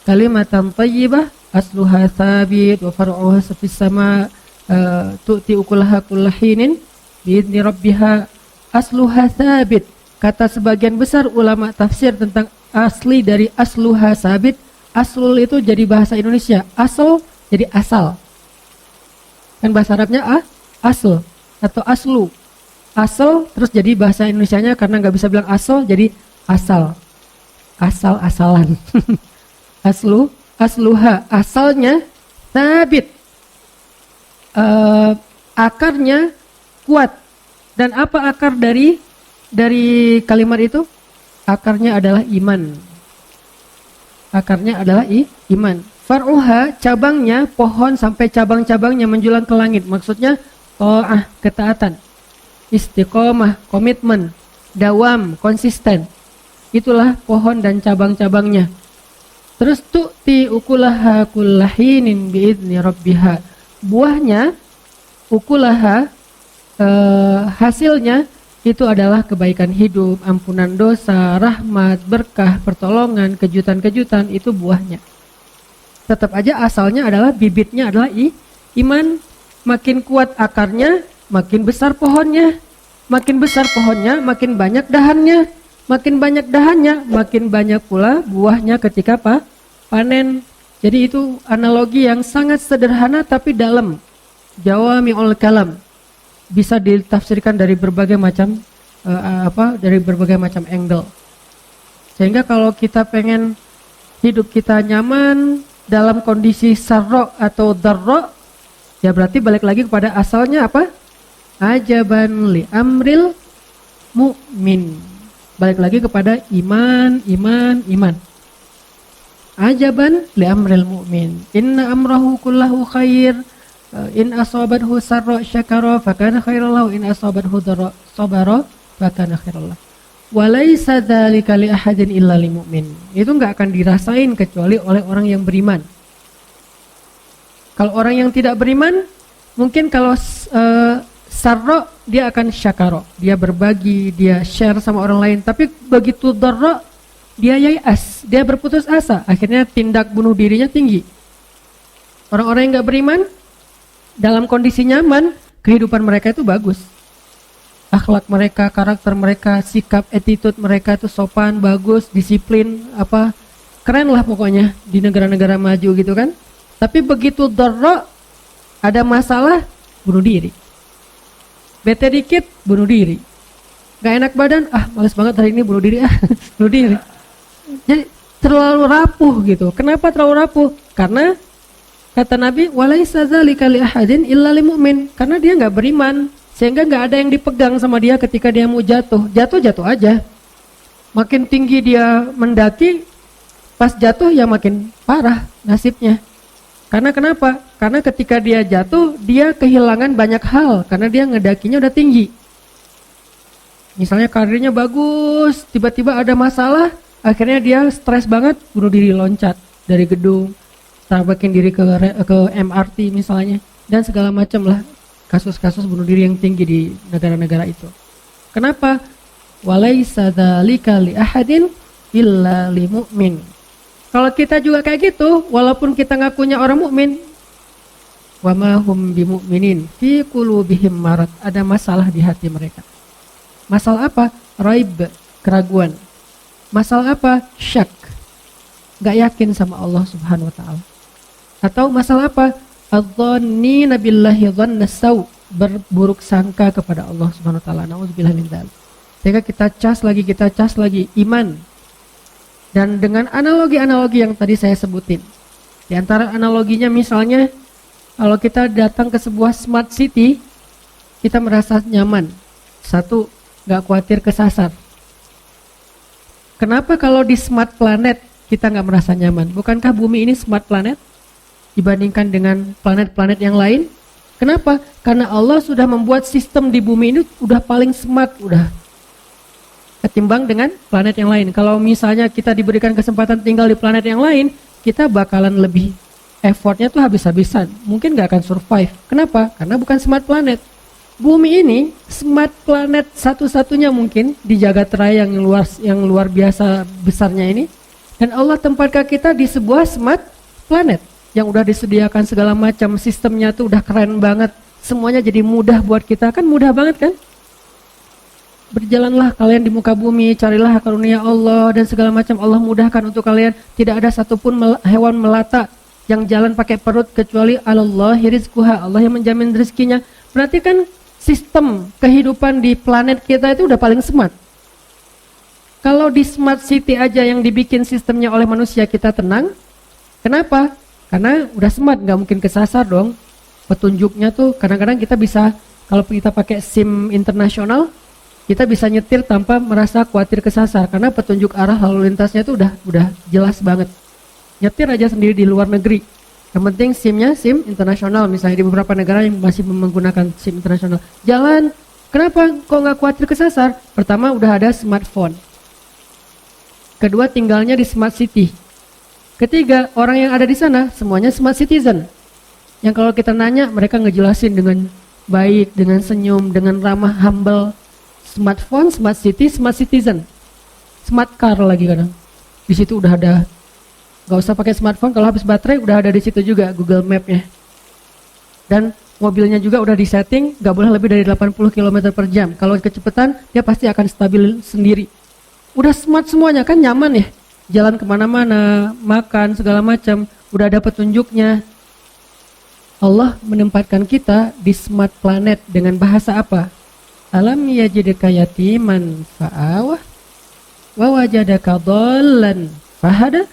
kalimatan thayyibah asluha thabit wa far'uha fis sama tu'ti ukulaha kullahinin biidzni rabbiha asluha thabit. Kata sebagian besar ulama tafsir tentang asli dari asluha sabit. Aslul itu jadi bahasa Indonesia, asal jadi asal. Kan bahasa Arabnya asl atau aslu. Asal terus jadi bahasa Indonesianya karena nggak bisa bilang asal jadi asal. Asal-asalan. Asluha, asalnya sabit. Akarnya kuat. Dan apa akar dari kalimat itu? Akarnya adalah iman. Akarnya adalah iman. Far'uha, cabangnya, pohon sampai cabang-cabangnya menjulang ke langit. Maksudnya ta'ah, ketaatan. Istiqomah, komitmen. Dawam, konsisten. Itulah pohon dan cabang-cabangnya. Terus tu'ti ukulaha kullahinin biidzni rabbiha. Buahnya, ukulaha, hasilnya itu adalah kebaikan hidup, ampunan dosa, rahmat, berkah, pertolongan, kejutan-kejutan, itu buahnya. Tetap aja asalnya adalah bibitnya adalah iman. Makin kuat akarnya, makin besar pohonnya. Makin besar pohonnya, makin banyak dahannya. Makin banyak dahannya, makin banyak pula buahnya ketika panen. Jadi itu analogi yang sangat sederhana tapi dalam. Jawami'ul kalam. Bisa ditafsirkan dari berbagai macam dari berbagai macam angle. Sehingga kalau kita pengen hidup kita nyaman dalam kondisi sarro atau darro, ya berarti balik lagi kepada asalnya apa? Ajaban li amril mu'min. Balik lagi kepada iman. Ajaban li amril mu'min. Inna amrahu kullahu khair. In asabathu sarra syakara fakana khairan lahu, in asabathu dharra sabara fakana khairan lahu. Walaysa dzalika li ahadin illa lil mu'min. Itu enggak akan dirasain kecuali oleh orang yang beriman. Kalau orang yang tidak beriman, mungkin kalau sarra dia akan syakara, dia berbagi, dia share sama orang lain. Tapi begitu dharra dia yai'as, dia berputus asa, akhirnya tindak bunuh dirinya tinggi. Orang-orang yang enggak beriman dalam kondisi nyaman, kehidupan mereka itu bagus. Akhlak mereka, karakter mereka, sikap, attitude mereka itu sopan, bagus, disiplin, keren lah pokoknya di negara-negara maju gitu kan. Tapi begitu dharra, ada masalah, bunuh diri. Bete dikit, bunuh diri. Gak enak badan, males banget hari ini bunuh diri, bunuh diri. Jadi terlalu rapuh gitu. Kenapa terlalu rapuh? Karena kata Nabi, walaisa dzalika li ahadin illa lil mu'min, karena dia enggak beriman, sehingga enggak ada yang dipegang sama dia ketika dia mau jatuh. Jatuh aja. Makin tinggi dia mendaki, pas jatuh ya makin parah nasibnya. Karena kenapa? Karena ketika dia jatuh, dia kehilangan banyak hal karena dia ngedakinya udah tinggi. Misalnya karirnya bagus, tiba-tiba ada masalah, akhirnya dia stres banget, bunuh diri, loncat dari gedung, tabrakin diri ke MRT misalnya, dan segala macam lah kasus-kasus bunuh diri yang tinggi di negara-negara itu. Kenapa? Walaisa dzalika li ahadin illa lil mu'min. Kalau kita juga kayak gitu, walaupun kita ngakunya orang mukmin, wa ma hum bimu'minin fi qulubihim marad, ada masalah di hati mereka. Masalah apa? Raib, keraguan. Masalah apa? Syak, gak yakin sama Allah Subhanahu wa ta'ala. Atau masalah apa? Adzannina billahi dhanna saw, berburuk sangka kepada Allah Subhanahu wa taala. Nauzubillah min dzalik. Sehingga kita cas lagi iman. Dan dengan analogi-analogi yang tadi saya sebutin. Di antara analoginya misalnya kalau kita datang ke sebuah smart city, kita merasa nyaman. Satu, enggak khawatir kesasar. Kenapa kalau di smart planet kita enggak merasa nyaman? Bukankah bumi ini smart planet dibandingkan dengan planet-planet yang lain? Kenapa? Karena Allah sudah membuat sistem di bumi ini udah paling smart, udah ketimbang dengan planet yang lain. Kalau misalnya kita diberikan kesempatan tinggal di planet yang lain, kita bakalan lebih effortnya tuh habis-habisan. Mungkin gak akan survive. Kenapa? Karena bukan smart planet. Bumi ini smart planet satu-satunya mungkin di jagat raya yang luar biasa besarnya ini. Dan Allah tempatkan kita di sebuah smart planet yang udah disediakan segala macam, sistemnya tuh udah keren banget, semuanya jadi mudah buat kita, kan mudah banget kan? Berjalanlah kalian di muka bumi, carilah karunia Allah dan segala macam, Allah mudahkan untuk kalian. Tidak ada satupun hewan melata yang jalan pakai perut kecuali Allahi rizquha, Allah yang menjamin rezekinya. Berarti kan sistem kehidupan di planet kita itu udah paling smart. Kalau di smart city aja yang dibikin sistemnya oleh manusia kita tenang, kenapa? Karena udah smart, nggak mungkin kesasar dong. Petunjuknya tuh kadang-kadang kita bisa, kalau kita pakai SIM internasional, kita bisa nyetir tanpa merasa khawatir kesasar karena petunjuk arah lalu lintasnya tuh udah jelas banget. Nyetir aja sendiri di luar negeri. Yang penting SIM-nya SIM internasional, misalnya di beberapa negara yang masih menggunakan SIM internasional. Jalan, kenapa kok nggak khawatir kesasar? Pertama udah ada smartphone. Kedua tinggalnya di smart city. Ketiga, orang yang ada di sana semuanya smart citizen. Yang kalau kita nanya, mereka ngejelasin dengan baik, dengan senyum, dengan ramah, humble. Smartphone, smart city, smart citizen, smart car lagi kadang. Di situ udah ada, nggak usah pakai smartphone, kalau habis baterai udah ada di situ juga Google Map-nya. Dan mobilnya juga udah disetting, nggak boleh lebih dari 80 km per jam. Kalau kecepatan, dia pasti akan stabil sendiri. Udah smart semuanya, kan nyaman ya. Jalan kemana-mana, makan, segala macam, udah ada petunjuknya. Allah menempatkan kita di smart planet dengan bahasa apa? Alam yajidka yatiman fa'awah, wa wajadaka dhallan fahada,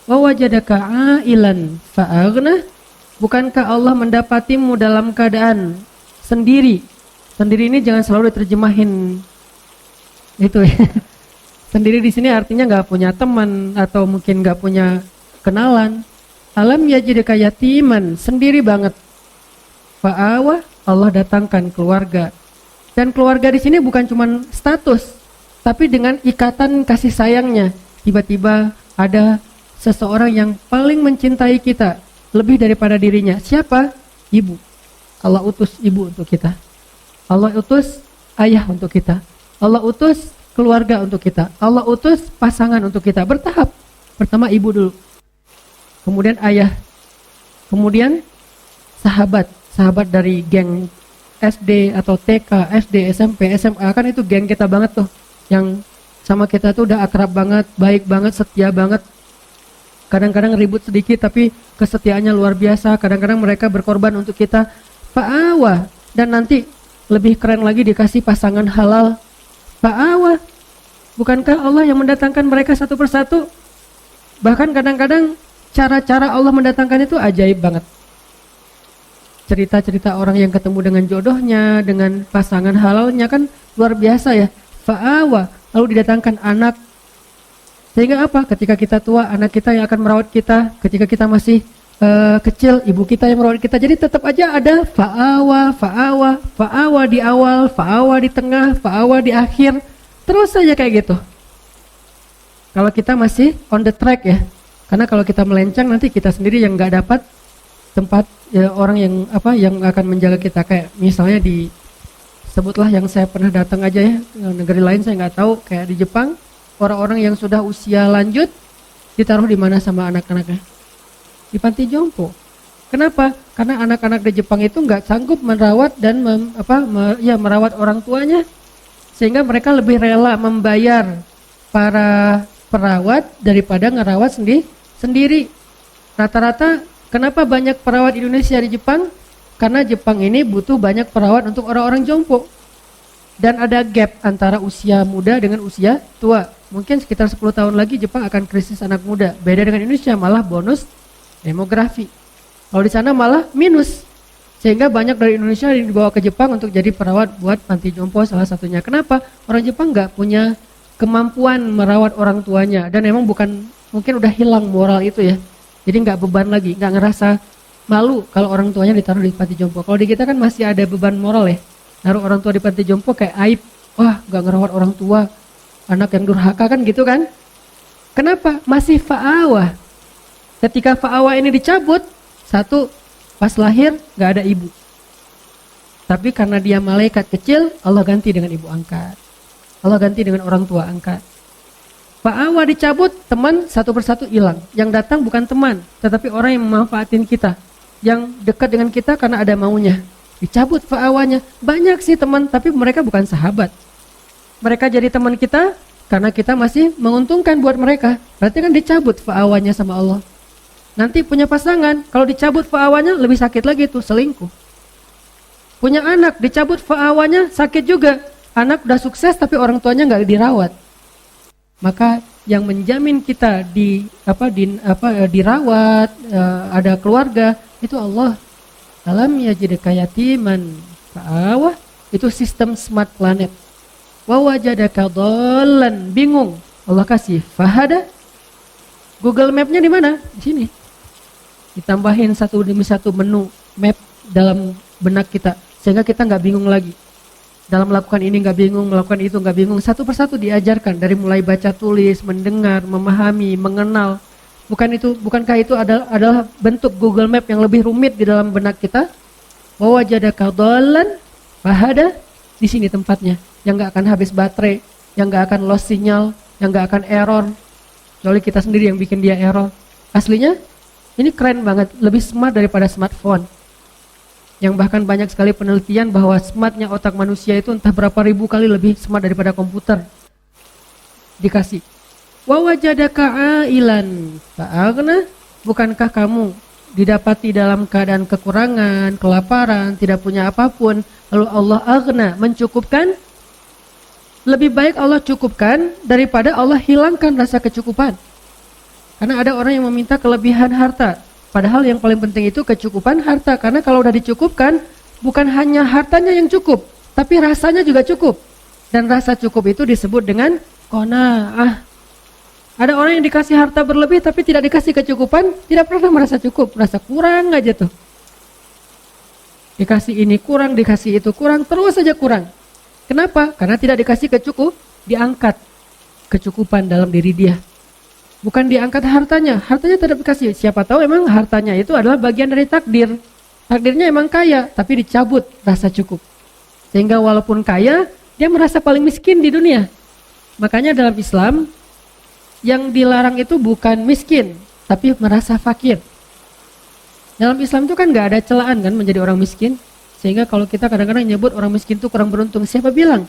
wa wajadaka ailan fa'aghna. Bukankah Allah mendapatimu dalam keadaan sendiri? Sendiri ini jangan selalu diterjemahin itu ya. Sendiri di sini artinya nggak punya teman atau mungkin nggak punya kenalan. Alam yajidka yatiman, sendiri banget. Fa'awah, Allah datangkan keluarga. Dan keluarga di sini bukan cuma status, tapi dengan ikatan kasih sayangnya. Tiba-tiba ada seseorang yang paling mencintai kita lebih daripada dirinya. Siapa? Ibu. Allah utus ibu untuk kita. Allah utus ayah untuk kita. Allah utus keluarga untuk kita. Allah utus pasangan untuk kita. Bertahap. Pertama ibu dulu. Kemudian ayah. Kemudian sahabat. Sahabat dari geng SD atau TK, SD, SMP, SMA, kan itu geng kita banget tuh. Yang sama kita tuh udah akrab banget, baik banget, setia banget. Kadang-kadang ribut sedikit tapi kesetiaannya luar biasa. Kadang-kadang mereka berkorban untuk kita. Fa'awah. Dan nanti lebih keren lagi dikasih pasangan halal. Fa'awah. Bukankah Allah yang mendatangkan mereka satu persatu? Bahkan kadang-kadang cara-cara Allah mendatangkan itu ajaib banget. Cerita-cerita orang yang ketemu dengan jodohnya, dengan pasangan halalnya kan luar biasa ya. Fa'awa, lalu didatangkan anak. Sehingga apa? Ketika kita tua, anak kita yang akan merawat kita. Ketika kita masih kecil, ibu kita yang merawat kita. Jadi tetap aja ada fa'awa, fa'awa, fa'awa di awal, fa'awa di tengah, fa'awa di akhir. Terus saja kayak gitu. Kalau kita masih on the track ya. Karena kalau kita melenceng nanti kita sendiri yang nggak dapat tempat ya, orang yang akan menjaga kita. Kayak misalnya sebutlah yang saya pernah datang aja ya, negeri lain saya nggak tahu, kayak di Jepang orang-orang yang sudah usia lanjut ditaruh di mana sama anak-anaknya? Di panti jompo. Kenapa? Karena anak-anak di Jepang itu nggak sanggup merawat dan merawat orang tuanya, sehingga mereka lebih rela membayar para perawat daripada ngerawat sendiri. Rata-rata kenapa banyak perawat Indonesia di Jepang? Karena Jepang ini butuh banyak perawat untuk orang-orang jompo. Dan ada gap antara usia muda dengan usia tua. Mungkin sekitar 10 tahun lagi Jepang akan krisis anak muda. Beda dengan Indonesia, malah bonus demografi. Kalau di sana malah minus. Sehingga banyak dari Indonesia yang dibawa ke Jepang untuk jadi perawat buat panti jompo salah satunya. Kenapa? Orang Jepang nggak punya kemampuan merawat orang tuanya. Dan emang mungkin udah hilang moral itu ya. Jadi nggak beban lagi, nggak ngerasa malu kalau orang tuanya ditaruh di panti jompo. Kalau di kita kan masih ada beban moral ya. Naruh orang tua di panti jompo kayak aib. Wah, nggak ngerawat orang tua. Anak yang durhaka kan gitu kan. Kenapa? Masih fa'awah. Ketika fa'awah ini dicabut, satu, pas lahir nggak ada ibu. Tapi karena dia malaikat kecil, Allah ganti dengan ibu angkat. Allah ganti dengan orang tua angkat. Fa'awah dicabut, teman satu persatu hilang. Yang datang bukan teman, tetapi orang yang memanfaatin kita. Yang dekat dengan kita karena ada maunya. Dicabut fa'awahnya. Banyak sih teman, tapi mereka bukan sahabat. Mereka jadi teman kita karena kita masih menguntungkan buat mereka. Berarti kan dicabut fa'awahnya sama Allah. Nanti punya pasangan, kalau dicabut fa'awahnya lebih sakit lagi tuh, selingkuh. Punya anak, dicabut fa'awahnya sakit juga. Anak udah sukses tapi orang tuanya nggak dirawat. Maka yang menjamin kita dirawat, ada keluarga, itu Allah. Alam yajidka yatiman fa'awah, itu sistem smart planet. Wa wajadaka dhallan, bingung. Allah kasih fahada. Google Map-nya di mana? Di sini. Ditambahin satu demi satu menu map dalam benak kita sehingga kita nggak bingung lagi. Dalam melakukan ini nggak bingung, melakukan itu nggak bingung. Satu persatu diajarkan dari mulai baca tulis, mendengar, memahami, mengenal. Bukankah itu adalah bentuk Google Map yang lebih rumit di dalam benak kita? Wa wajadaka dhallan fahada, di sini tempatnya, yang nggak akan habis baterai, yang nggak akan lost sinyal, yang nggak akan error. Kecuali kita sendiri yang bikin dia error. Aslinya ini keren banget, lebih smart daripada smartphone. Yang bahkan banyak sekali penelitian bahwa smartnya otak manusia itu entah berapa ribu kali lebih smart daripada komputer. Dikasih. Wa wajadaka ailan fa'aghna, bukankah kamu didapati dalam keadaan kekurangan, kelaparan, tidak punya apapun, lalu Allah aghna, mencukupkan? Lebih baik Allah cukupkan daripada Allah hilangkan rasa kecukupan. Karena ada orang yang meminta kelebihan harta, padahal yang paling penting itu kecukupan harta. Karena kalau udah dicukupkan, bukan hanya hartanya yang cukup, tapi rasanya juga cukup. Dan rasa cukup itu disebut dengan qanaah. Ada orang yang dikasih harta berlebih tapi tidak dikasih kecukupan, tidak pernah merasa cukup, merasa kurang aja tuh. Dikasih ini kurang, dikasih itu kurang, terus saja kurang. Kenapa? Karena tidak dikasih diangkat kecukupan dalam diri dia. Bukan diangkat hartanya tidak dikasih. Siapa tahu emang hartanya itu adalah bagian dari takdir. Takdirnya emang kaya, tapi dicabut rasa cukup. Sehingga walaupun kaya, dia merasa paling miskin di dunia. Makanya dalam Islam, yang dilarang itu bukan miskin, tapi merasa fakir. Dalam Islam itu kan gak ada celaan kan menjadi orang miskin. Sehingga kalau kita kadang-kadang nyebut orang miskin itu kurang beruntung, siapa bilang?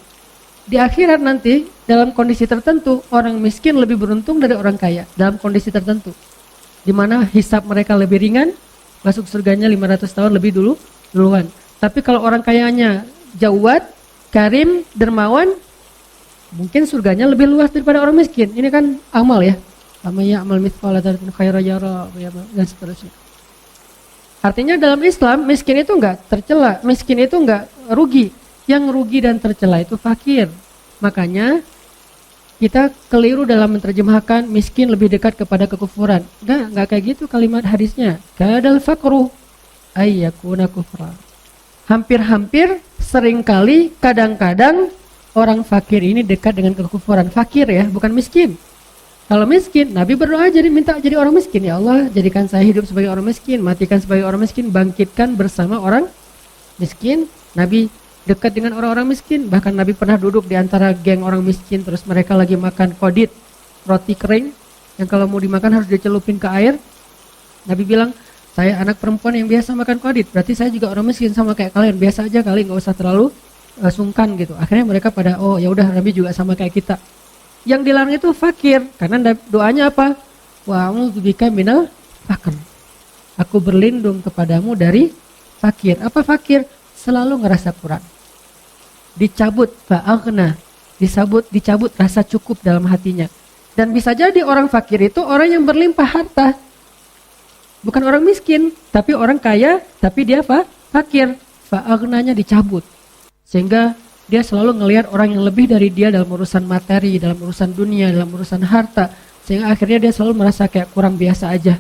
Di akhirat nanti, dalam kondisi tertentu, orang miskin lebih beruntung dari orang kaya. Dalam kondisi tertentu. Di mana hisab mereka lebih ringan, masuk surganya 500 tahun lebih duluan. Tapi kalau orang kayanya jawad, karim, dermawan, mungkin surganya lebih luas daripada orang miskin. Ini kan amal ya. Amaya amal mithqala dzarratin khairan yara dan seterusnya. Artinya dalam Islam miskin itu enggak tercela, miskin itu enggak rugi. Yang rugi dan tercela itu fakir. Makanya kita keliru dalam menerjemahkan miskin lebih dekat kepada kekufuran. Enggak kayak gitu kalimat hadisnya. Kadal faqru ayyakuna kufra. Hampir-hampir, seringkali, kadang-kadang orang fakir ini dekat dengan kekufuran. Fakir ya, bukan miskin. Kalau miskin, Nabi berdoa minta jadi orang miskin. Ya Allah, jadikan saya hidup sebagai orang miskin, matikan sebagai orang miskin, bangkitkan bersama orang miskin. Nabi dekat dengan orang-orang miskin. Bahkan Nabi pernah duduk di antara geng orang miskin, terus mereka lagi makan kodit, roti kering, yang kalau mau dimakan harus dicelupin ke air. Nabi bilang, saya anak perempuan yang biasa makan kodit, berarti saya juga orang miskin sama kayak kalian, biasa aja kali, nggak usah terlalu sungkan gitu. Akhirnya mereka pada, oh ya udah, Nabi juga sama kayak kita. Yang dilarang itu fakir, karena doanya apa? Wa a'udzubika minal faqr. Aku berlindung kepadamu dari fakir. Apa fakir? Selalu ngerasa kurang. Dicabut fa'aghna, dicabut rasa cukup dalam hatinya. Dan bisa jadi orang fakir itu orang yang berlimpah harta. Bukan orang miskin, tapi orang kaya, tapi dia fakir. Fa'aghnanya dicabut. Sehingga dia selalu ngelihat orang yang lebih dari dia dalam urusan materi, dalam urusan dunia, dalam urusan harta. Sehingga akhirnya dia selalu merasa kayak kurang biasa aja.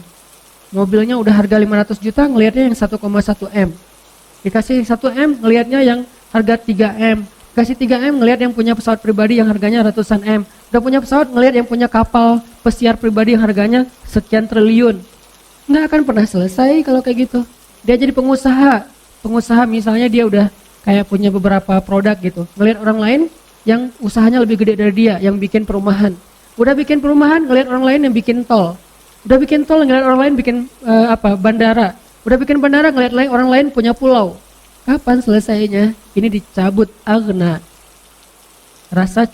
Mobilnya udah harga 500 juta, ngelihatnya yang 1,1 M. Dikasih 1 M, ngelihatnya yang harga 3 M. Kasih 3 M, ngelihat yang punya pesawat pribadi yang harganya ratusan M. Udah punya pesawat, ngelihat yang punya kapal pesiar pribadi yang harganya sekian triliun. Nggak akan pernah selesai kalau kayak gitu. Dia jadi pengusaha. Pengusaha misalnya dia udah kayak punya beberapa produk gitu. Ngelihat orang lain yang usahanya lebih gede dari dia, yang bikin perumahan. Udah bikin perumahan, ngelihat orang lain yang bikin tol. Udah bikin tol, ngelihat orang lain bikin bandara. Udah bikin bandara, ngelihat orang lain punya pulau. Kapan selesainya? Ini dicabut aghna. Rasa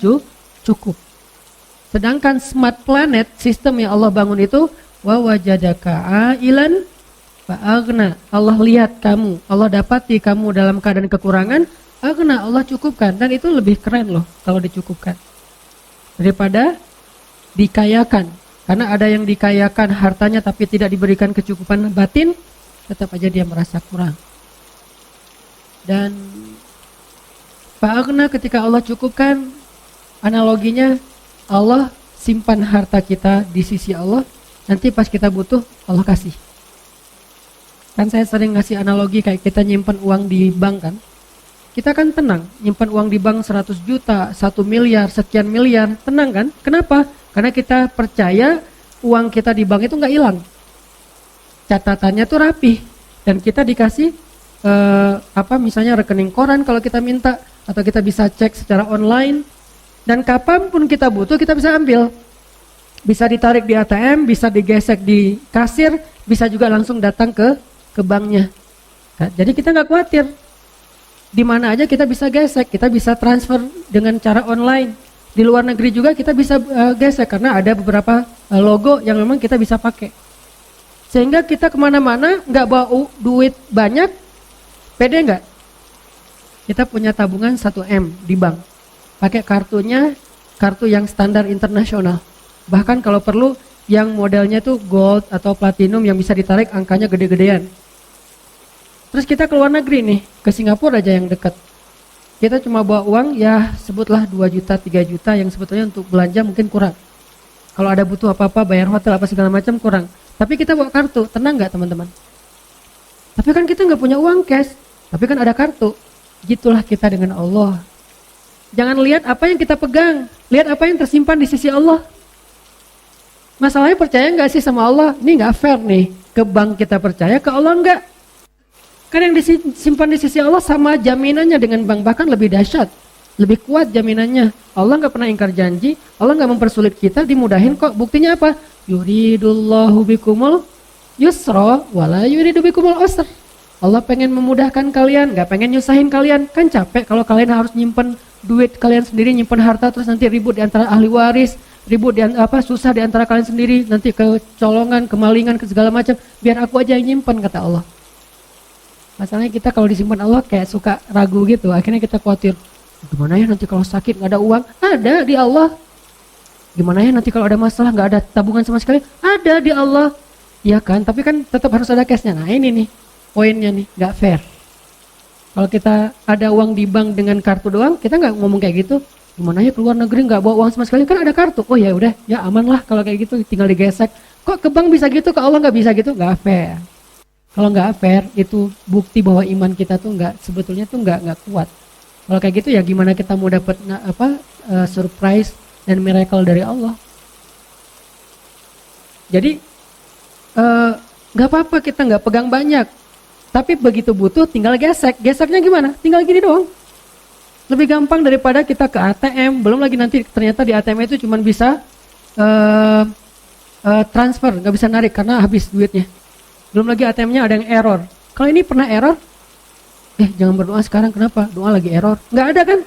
cukup. Sedangkan smart planet, sistem yang Allah bangun itu, wa wajadaka ailan fa'aghna. Allah lihat kamu, Allah dapati kamu dalam keadaan kekurangan, aghna, Allah cukupkan. Dan itu lebih keren loh kalau dicukupkan daripada dikayakan. Karena ada yang dikayakan hartanya tapi tidak diberikan kecukupan batin, tetap aja dia merasa kurang. Dan fa'aghna ketika Allah cukupkan, analoginya Allah simpan harta kita di sisi Allah, nanti pas kita butuh Allah kasih. Kan saya sering ngasih analogi kayak kita nyimpan uang di bank kan. Kita kan tenang, nyimpan uang di bank 100 juta, 1 miliar, sekian miliar, tenang kan? Kenapa? Karena kita percaya uang kita di bank itu nggak hilang. Catatannya tuh rapih dan kita dikasih misalnya rekening koran kalau kita minta, atau kita bisa cek secara online, dan kapanpun kita butuh kita bisa ambil. Bisa ditarik di ATM, bisa digesek di kasir, bisa juga langsung datang ke banknya. Nah, jadi kita nggak khawatir. Di mana aja kita bisa gesek, kita bisa transfer dengan cara online. Di luar negeri juga kita bisa gesek karena ada beberapa logo yang memang kita bisa pakai. Sehingga kita kemana-mana nggak bawa duit banyak, pede nggak? Kita punya tabungan 1M di bank, pakai kartunya, kartu yang standar internasional. Bahkan kalau perlu yang modelnya tuh gold atau platinum yang bisa ditarik angkanya gede-gedean. Terus kita ke luar negeri nih, ke Singapura aja yang dekat. Kita cuma bawa uang ya sebutlah 2 juta, 3 juta yang sebetulnya untuk belanja mungkin kurang. Kalau ada butuh apa-apa, bayar hotel apa segala macam kurang. Tapi kita bawa kartu, tenang nggak teman-teman? Tapi kan kita nggak punya uang cash, tapi kan ada kartu. Gitulah kita dengan Allah. Jangan lihat apa yang kita pegang, lihat apa yang tersimpan di sisi Allah. Masalahnya percaya nggak sih sama Allah? Ini nggak fair nih. Ke bank kita percaya, ke Allah nggak. Kan yang disimpan di sisi Allah sama jaminannya dengan bank, bahkan lebih dahsyat, lebih kuat jaminannya. Allah nggak pernah ingkar janji, Allah nggak mempersulit kita, dimudahin kok. Buktinya apa? Yuridullahu bikumul yusra wala yuridu bikumul usra. Allah pengen memudahkan kalian, nggak pengen nyusahin kalian. Kan capek kalau kalian harus nyimpen duit kalian sendiri, nyimpen harta, terus nanti ribut di antara ahli waris, ribut susah di antara kalian sendiri, nanti kecolongan, kemalingan, ke segala macam. Biar aku aja yang nyimpen, kata Allah. Masalahnya kita kalau disimpan Allah kayak suka ragu gitu, akhirnya kita khawatir, gimana ya nanti kalau sakit nggak ada uang? Ada di Allah. Gimana ya nanti kalau ada masalah nggak ada tabungan sama sekali? Ada di Allah. Ya kan, tapi kan tetap harus ada cashnya. Nah ini nih poinnya nih, nggak fair. Kalau kita ada uang di bank dengan kartu doang, kita nggak ngomong kayak gitu. Gimana ya keluar negeri nggak bawa uang sama sekali, kan ada kartu. Oh ya udah, ya aman lah kalau kayak gitu, tinggal digesek. Kok ke bank bisa gitu, ke Allah nggak bisa gitu? Nggak fair. Kalau nggak fair, itu bukti bahwa iman kita tuh sebetulnya tuh nggak kuat. Kalau kayak gitu ya gimana kita mau dapat surprise dan miracle dari Allah? Jadi nggak apa-apa kita nggak pegang banyak, tapi begitu butuh tinggal gesek. Geseknya gimana? Tinggal gini doang. Lebih gampang daripada kita ke ATM. Belum lagi nanti ternyata di ATM itu cuma bisa transfer, nggak bisa narik karena habis duitnya. Belum lagi ATM-nya ada yang error. Kalau ini pernah error, jangan berdoa sekarang, kenapa? Doa lagi error. Nggak ada kan?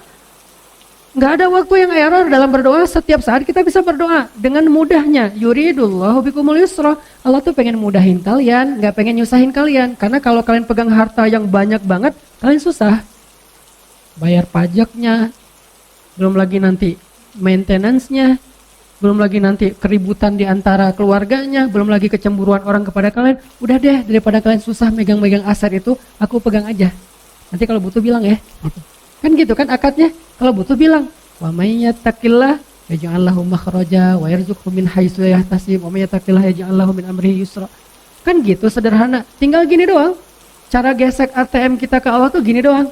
Nggak ada waktu yang error dalam berdoa. Setiap saat kita bisa berdoa dengan mudahnya. Yuridullahu bikumul yusra. Allah tuh pengen mudahin kalian, nggak pengen nyusahin kalian. Karena kalau kalian pegang harta yang banyak banget, kalian susah. Bayar pajaknya, belum lagi nanti maintenance-nya, belum lagi nanti keributan di antara keluarganya, belum lagi kecemburuan orang kepada kalian. Udah deh, daripada kalian susah megang-megang aset itu, aku pegang aja. Nanti kalau butuh bilang ya. Gitu. Kan gitu kan akadnya. Kalau butuh bilang, wa may yattaqillah yaj'al lahu makhraja wa yarzuqhu min haitsu la yahtasib wa may yattaqillah yaj'al lahu min amrihi yusra. Kan gitu sederhana. Tinggal gini doang. Cara gesek ATM kita ke Allah tuh gini doang.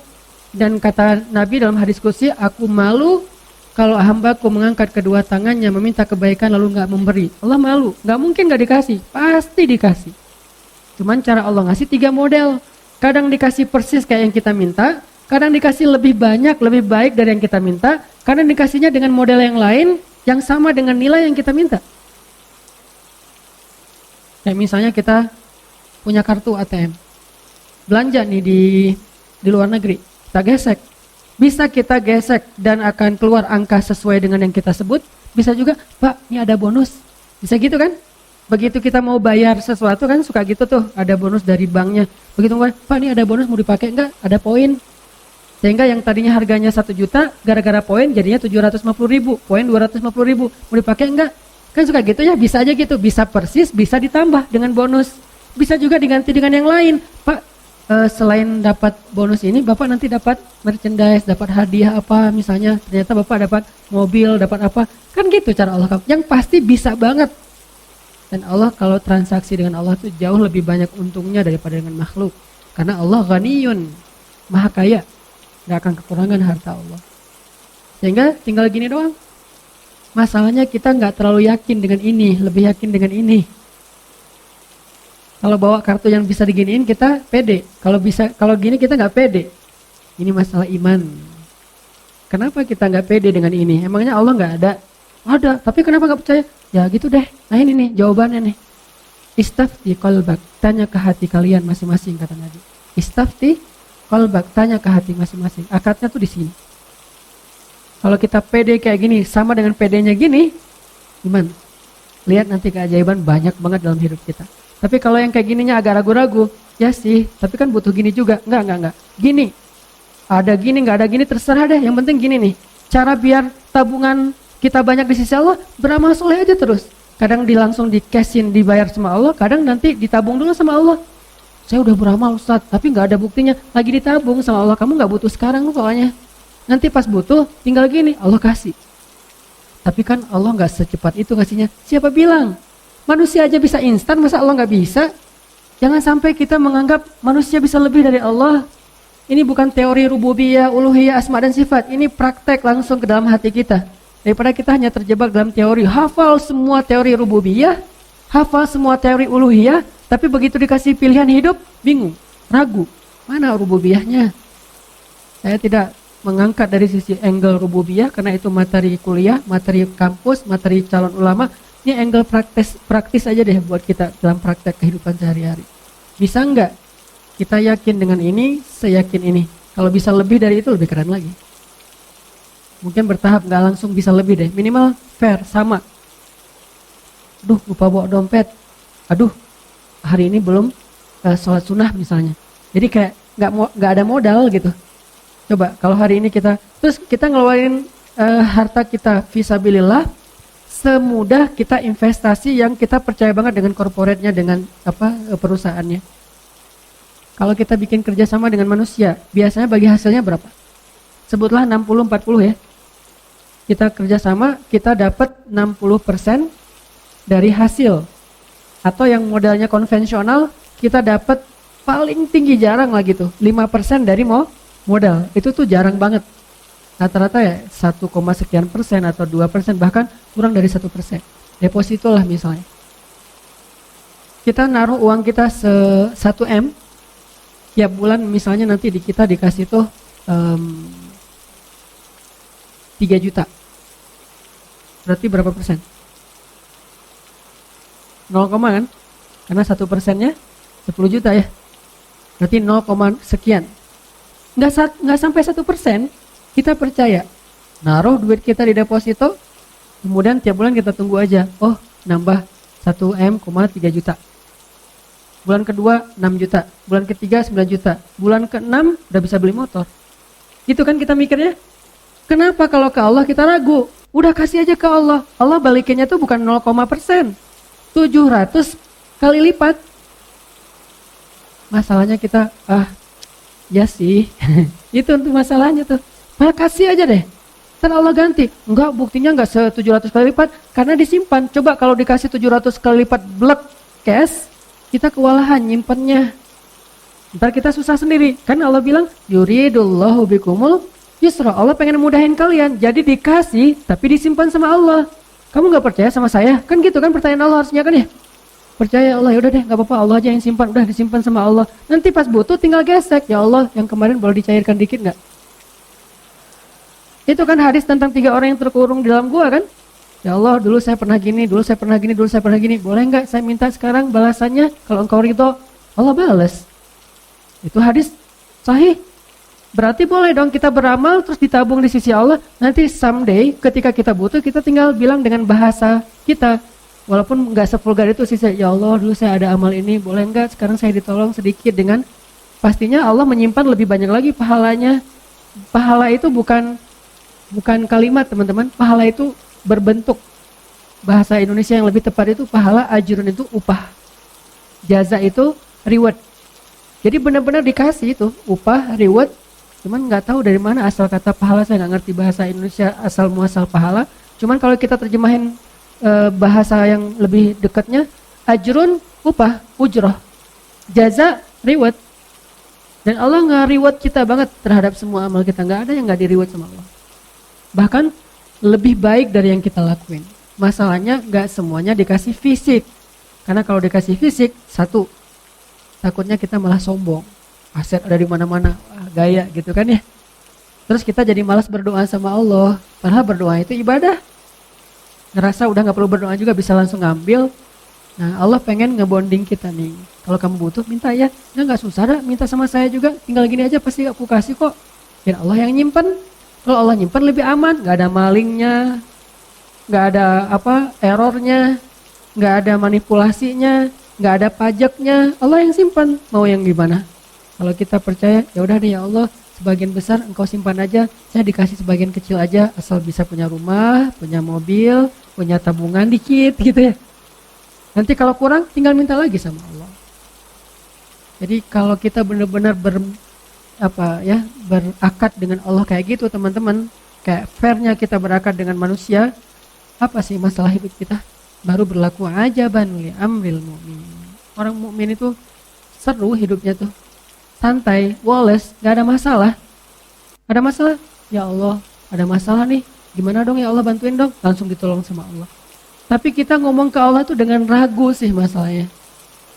Dan kata Nabi dalam hadis qudsi, aku malu kalau hambaku mengangkat kedua tangannya meminta kebaikan lalu nggak memberi. Allah malu, nggak mungkin nggak dikasih, pasti dikasih. Cuman cara Allah ngasih 3 model. Kadang dikasih persis kayak yang kita minta, kadang dikasih lebih banyak, lebih baik dari yang kita minta, kadang dikasihnya dengan model yang lain yang sama dengan nilai yang kita minta. Kayak misalnya kita punya kartu ATM, belanja nih di luar negeri, kita gesek. Bisa kita gesek dan akan keluar angka sesuai dengan yang kita sebut. Bisa juga, Pak, ini ada bonus. Bisa gitu kan? Begitu kita mau bayar sesuatu kan suka gitu tuh, ada bonus dari banknya. Begitu mau, Pak, ini ada bonus mau dipakai enggak? Ada poin. Sehingga yang tadinya harganya 1 juta, gara-gara poin jadinya 750.000. Poin 250.000. Mau dipakai enggak? Kan suka gitu ya, bisa aja gitu. Bisa persis, bisa ditambah dengan bonus. Bisa juga diganti dengan yang lain. Pak, selain dapat bonus ini, Bapak nanti dapat merchandise, dapat hadiah apa, misalnya ternyata Bapak dapat mobil, dapat apa. Kan gitu cara Allah. Yang pasti bisa banget. Dan Allah kalau transaksi dengan Allah itu jauh lebih banyak untungnya daripada dengan makhluk. Karena Allah ghaniyun, maha kaya. Gak akan kekurangan harta Allah. Sehingga tinggal gini doang. Masalahnya kita gak terlalu yakin dengan ini, lebih yakin dengan ini. Kalau bawa kartu yang bisa diginiin kita pede. Kalau gini kita nggak pede. Ini masalah iman. Kenapa kita nggak pede dengan ini? Emangnya Allah nggak ada? Ada. Tapi kenapa nggak percaya? Ya gitu deh. Nah ini nih jawabannya nih. Istafti qalbak. Tanya ke hati kalian masing-masing kata Nabi. Istafti qalbak. Tanya ke hati masing-masing. Akadnya tuh di sini. Kalau kita pede kayak gini sama dengan pedenya gini, iman. Lihat nanti keajaiban banyak banget dalam hidup kita. Tapi kalau yang kayak gininya agak ragu-ragu, ya sih, tapi kan butuh gini juga. Enggak. Gini, ada gini, nggak ada gini, terserah deh. Yang penting gini nih, cara biar tabungan kita banyak di sisi Allah, beramal soleh aja terus. Kadang langsung di cashin, dibayar sama Allah, kadang nanti ditabung dulu sama Allah. Saya udah beramal Ustaz, tapi nggak ada buktinya. Lagi ditabung sama Allah, kamu nggak butuh sekarang soalnya. Nanti pas butuh, tinggal gini, Allah kasih. Tapi kan Allah nggak secepat itu ngasihnya. Siapa bilang? Manusia aja bisa instan, masa Allah nggak bisa? Jangan sampai kita menganggap manusia bisa lebih dari Allah. Ini bukan teori rububiyah, uluhiyah, asma dan sifat. Ini praktek langsung ke dalam hati kita. Daripada kita hanya terjebak dalam teori, hafal semua teori rububiyah, hafal semua teori uluhiyah, tapi begitu dikasih pilihan hidup, bingung, ragu. Mana rububiyahnya? Saya tidak mengangkat dari sisi angle rububiyah karena itu materi kuliah, materi kampus, materi calon ulama. Ini angle praktis aja deh buat kita dalam praktek kehidupan sehari-hari. Bisa enggak kita yakin dengan ini, seyakin ini. Kalau bisa lebih dari itu lebih keren lagi. Mungkin bertahap, enggak langsung bisa lebih deh. Minimal fair, sama. Aduh, lupa bawa dompet. Aduh, hari ini belum sholat sunnah misalnya. Jadi kayak enggak ada modal gitu. Coba kalau hari ini kita ngeluarin harta kita fisabilillah, semudah kita investasi yang kita percaya banget dengan korporatnya, dengan perusahaannya. Kalau kita bikin kerjasama dengan manusia, biasanya bagi hasilnya berapa? Sebutlah 60-40 ya. Kita kerjasama, kita dapat 60% dari hasil. Atau yang modalnya konvensional, kita dapat paling tinggi jarang lah gitu, 5% dari modal. Itu tuh jarang banget. Rata-rata ya 1, sekian persen atau 2%, bahkan kurang dari 1%. Deposito lah misalnya. Kita naruh uang kita 1 M, tiap bulan misalnya nanti kita dikasih tuh 3 juta. Berarti berapa persen? 0, kan? Karena 1%-nya 10 juta ya. Berarti 0, sekian. Nggak sampai 1%. Kita percaya, naruh duit kita di deposito, kemudian tiap bulan kita tunggu aja. Oh, nambah 1 M, 3 juta. Bulan kedua 6 juta, bulan ketiga 9 juta, bulan ke-6 udah bisa beli motor. Gitu kan kita mikirnya? Kenapa kalau ke Allah kita ragu? Udah kasih aja ke Allah. Allah balikinnya tuh bukan 0, 700 kali lipat. Masalahnya kita, ya sih, itu untuk masalahnya tuh. Malah kasih aja deh. Ntar Allah ganti. Enggak, buktinya enggak 700 kali lipat karena disimpan. Coba kalau dikasih 700 kali lipat blek cash, kita kewalahan nyimpennya. Ntar kita susah sendiri. Kan Allah bilang, yuridullahu bikumul yusra. Allah pengen mudahin kalian. Jadi dikasih tapi disimpan sama Allah. Kamu enggak percaya sama saya? Kan gitu kan pertanyaan Allah harusnya kan ya? Percaya Allah, yaudah deh enggak apa-apa, Allah aja yang simpan. Udah disimpan sama Allah. Nanti pas butuh tinggal gesek. Ya Allah, yang kemarin boleh dicairkan dikit enggak? Itu kan hadis tentang 3 orang yang terkurung di dalam gua kan? Ya Allah, dulu saya pernah gini, dulu saya pernah gini, dulu saya pernah gini. Boleh enggak saya minta sekarang balasannya? Kalau engkau ridho, Allah balas. Itu hadis sahih. Berarti boleh dong kita beramal terus ditabung di sisi Allah. Nanti someday ketika kita butuh, kita tinggal bilang dengan bahasa kita. Walaupun enggak sevulgar itu sih, ya Allah dulu saya ada amal ini, boleh enggak sekarang saya ditolong sedikit dengan, pastinya Allah menyimpan lebih banyak lagi pahalanya. Pahala itu bukan kalimat teman-teman, pahala itu berbentuk. Bahasa Indonesia yang lebih tepat itu pahala, ajrun itu upah, jaza itu reward. Jadi benar-benar dikasih itu upah, reward. Cuman nggak tahu dari mana asal kata pahala, saya nggak ngerti bahasa Indonesia asal muasal pahala. Cuman kalau kita terjemahin bahasa yang lebih dekatnya, ajrun upah, ujroh, jaza reward. Dan Allah nge-reward kita banget terhadap semua amal kita. Nggak ada yang nggak di-reward sama Allah. Bahkan lebih baik dari yang kita lakuin. Masalahnya gak semuanya dikasih fisik. Karena kalau dikasih fisik, satu, takutnya kita malah sombong. Aset ada di mana-mana, gaya gitu kan ya. Terus kita jadi malas berdoa sama Allah. Padahal berdoa itu ibadah. Ngerasa udah gak perlu berdoa juga bisa langsung ngambil. Nah Allah pengen ngebonding kita nih. Kalau kamu butuh minta ya. Nah gak susah dah minta sama saya juga. Tinggal gini aja pasti aku kasih kok. Biar Allah yang nyimpen. Kalau Allah nyimpen lebih aman. Gak ada malingnya. Gak ada errornya. Gak ada manipulasinya. Gak ada pajaknya. Allah yang simpan. Mau yang gimana? Kalau kita percaya, ya udah deh ya Allah, sebagian besar engkau simpan aja, saya dikasih sebagian kecil aja, asal bisa punya rumah, punya mobil, punya tabungan dikit gitu ya. Nanti kalau kurang, tinggal minta lagi sama Allah. Jadi kalau kita benar-benar berakad dengan Allah kayak gitu teman-teman, kayak fairnya kita berakad dengan manusia, apa sih masalah hidup kita? Baru berlaku aja li amril mu'min. Orang mukmin itu seru hidupnya tuh. Santai, woles, gak ada masalah. Ada masalah? Ya Allah, ada masalah nih. Gimana dong ya Allah, bantuin dong. Langsung ditolong sama Allah. Tapi kita ngomong ke Allah tuh dengan ragu sih masalahnya.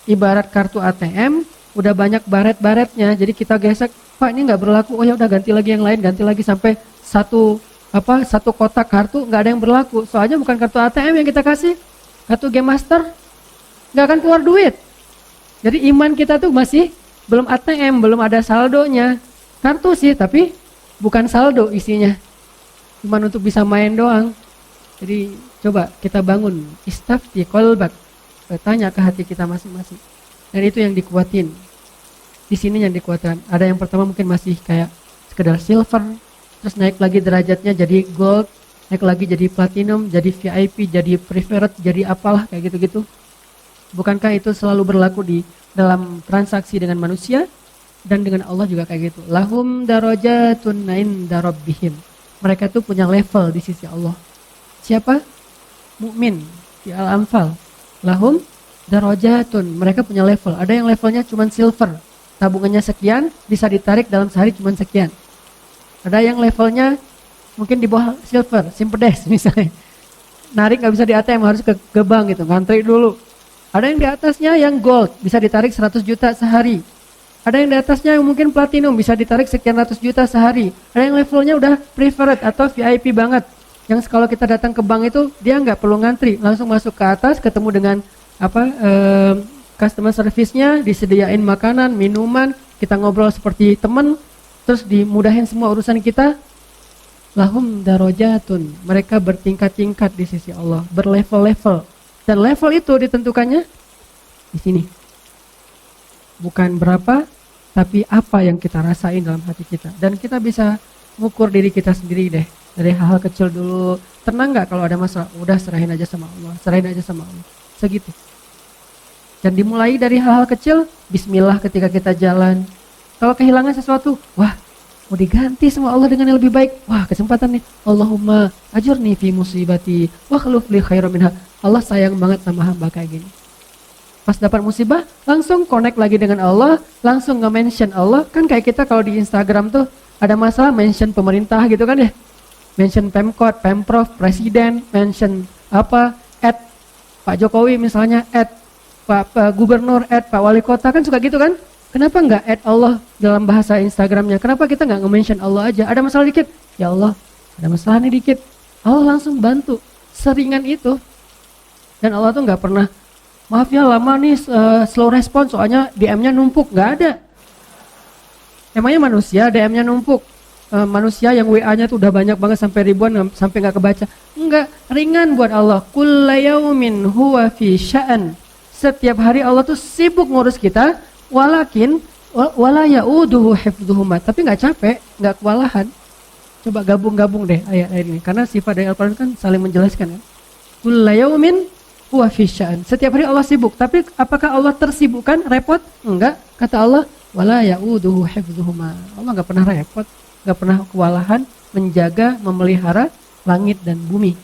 Ibarat kartu ATM, udah banyak baret-baretnya. Jadi kita gesek, Pak ini gak berlaku. Oh ya udah ganti lagi yang lain, ganti lagi sampai satu kotak kartu gak ada yang berlaku. Soalnya bukan kartu ATM yang kita kasih, kartu Game Master. Gak akan keluar duit. Jadi iman kita tuh masih belum ATM, belum ada saldonya. Kartu sih, tapi bukan saldo isinya. Cuma untuk bisa main doang. Jadi coba kita bangun istafti qalbak. Tanya ke hati kita masing-masing. Dan itu yang dikuatin. Di sini yang dikuatkan. Ada yang pertama mungkin masih kayak sekedar silver, terus naik lagi derajatnya jadi gold, naik lagi jadi platinum, jadi VIP, jadi preferred, jadi apalah kayak gitu-gitu. Bukankah itu selalu berlaku di dalam transaksi dengan manusia dan dengan Allah juga kayak gitu. Lahum darajatun inda rabbihim. Mereka tuh punya level di sisi Allah. Siapa? Mukmin di Al-Anfal. Lahum darajatun. Mereka punya level. Ada yang levelnya cuma silver. Tabungannya sekian, bisa ditarik dalam sehari cuma sekian. Ada yang levelnya mungkin di bawah silver, simpedes misalnya. Narik gak bisa di ATM, harus ke bank gitu, ngantri dulu. Ada yang di atasnya yang gold, bisa ditarik 100 juta sehari. Ada yang di atasnya yang mungkin platinum, bisa ditarik sekian ratus juta sehari. Ada yang levelnya udah preferred atau VIP banget. Yang kalau kita datang ke bank itu, dia nggak perlu ngantri, langsung masuk ke atas, ketemu dengan customer service-nya, disediain makanan, minuman, kita ngobrol seperti teman, terus dimudahin semua urusan kita. Lahum darajatun, mereka bertingkat-tingkat di sisi Allah, berlevel-level. Dan level itu ditentukannya di sini. Bukan berapa, tapi apa yang kita rasain dalam hati kita. Dan kita bisa mengukur diri kita sendiri deh. Dari hal-hal kecil dulu. Tenang gak kalau ada masalah? Udah serahin aja sama Allah. Serahin aja sama Allah. Segitu. Dan dimulai dari hal-hal kecil. Bismillah ketika kita jalan. Kalau kehilangan sesuatu, wah mau diganti sama Allah dengan yang lebih baik. Wah kesempatan nih. Allahumma ajurni fi musibati wa khluf li khairan minha. Allah sayang banget sama hamba kayak gini. Pas dapat musibah, langsung connect lagi dengan Allah, langsung nge-mention Allah. Kan kayak kita kalau di Instagram tuh ada masalah mention pemerintah gitu kan ya. Mention Pemkot, Pemprov, Presiden, mention add Pak Jokowi misalnya, add Pak Gubernur, add Pak Wali Kota, kan suka gitu kan. Kenapa nggak add Allah dalam bahasa Instagramnya? Kenapa kita nggak nge-mention Allah aja? Ada masalah dikit, ya Allah, ada masalah nih dikit. Allah langsung bantu, seringan itu. Dan Allah tuh nggak pernah, maaf ya lama nih slow respon soalnya DM-nya numpuk, nggak ada. Emangnya manusia DM-nya numpuk? Manusia yang WA-nya tuh udah banyak banget sampai ribuan sampai nggak kebaca. Enggak, ringan buat Allah. Kulla yaumin huwa fi sya'an. Setiap hari Allah tuh sibuk ngurus kita, walakin wala ya'uduhu hifdzuhuma. Tapi nggak capek, nggak kewalahan. Coba gabung-gabung deh ayat-ayat ini, karena sifat dari Al-Quran kan saling menjelaskan ya. Kulla yaumin huwa fi sya'an. Setiap hari Allah sibuk, tapi apakah Allah tersibukkan, repot? Enggak. Kata Allah, wala ya'uduhu hifdzuhuma. Allah enggak pernah repot, enggak pernah kewalahan menjaga, memelihara langit dan bumi.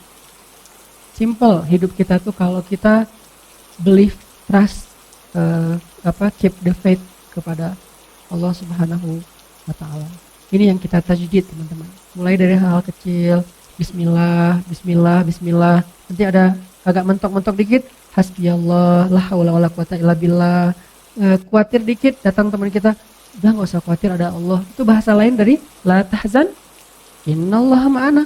Simple hidup kita tuh kalau kita believe, trust, keep the faith kepada Allah Subhanahu wa taala. Ini yang kita tajdid, teman-teman. Mulai dari hal kecil, bismillah, bismillah, bismillah. Nanti ada agak mentok-mentok dikit, hasbiyallah, la haula wala quwata illa billah. khawatir dikit, datang teman kita, udah nggak usah khawatir, ada Allah. Itu bahasa lain dari la tahzan, innallaha ma'ana.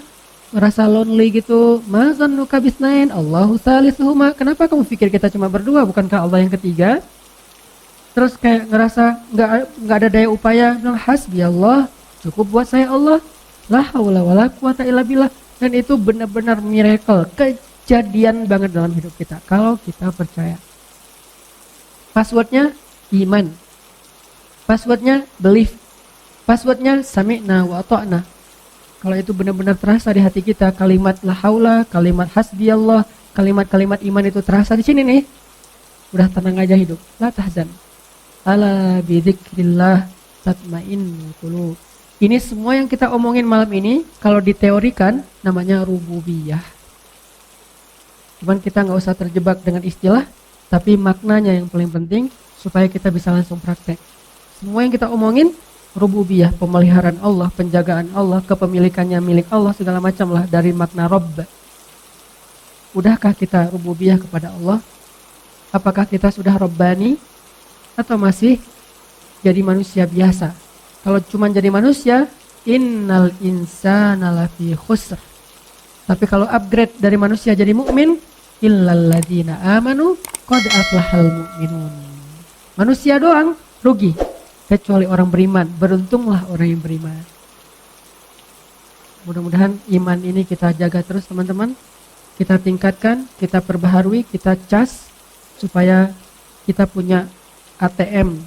Merasa lonely gitu, ma zannuka bisnain, Allahu salisuhuma. Kenapa kamu pikir kita cuma berdua, bukankah Allah yang ketiga? Terus kayak ngerasa nggak ada daya upaya, bilang hasbi Allah, cukup buat saya Allah, la haula wala quwata illa billah. Dan itu benar-benar miracle, kejadian banget dalam hidup kita kalau kita percaya. Passwordnya iman, passwordnya belief, passwordnya sami'na wa ata'na. Kalau itu benar-benar terasa di hati kita, kalimat la haula, kalimat hasbi Allah, kalimat-kalimat iman itu terasa di sini nih, udah tenang aja hidup, la tahzan. Ala bidzikrillah tatmainnul qulub. Ini semua yang kita omongin malam ini kalau diteorikan namanya rububiyah. Cuman kita nggak usah terjebak dengan istilah, tapi maknanya yang paling penting supaya kita bisa langsung praktek. Semua yang kita omongin rububiyah, pemeliharaan Allah, penjagaan Allah, kepemilikannya milik Allah, segala macam lah dari makna Rabb. Udahkah kita rububiyah kepada Allah? Apakah kita sudah Rabbani? Atau masih jadi manusia biasa? Kalau cuma jadi manusia, innal insana lafi khusr. Tapi kalau upgrade dari manusia jadi mukmin, illal ladzina amanu qad aflahal mu'minun. Manusia doang rugi, kecuali orang beriman. Beruntunglah orang yang beriman. Mudah-mudahan iman ini kita jaga terus teman-teman. Kita tingkatkan, kita perbaharui, kita cas supaya kita punya ATM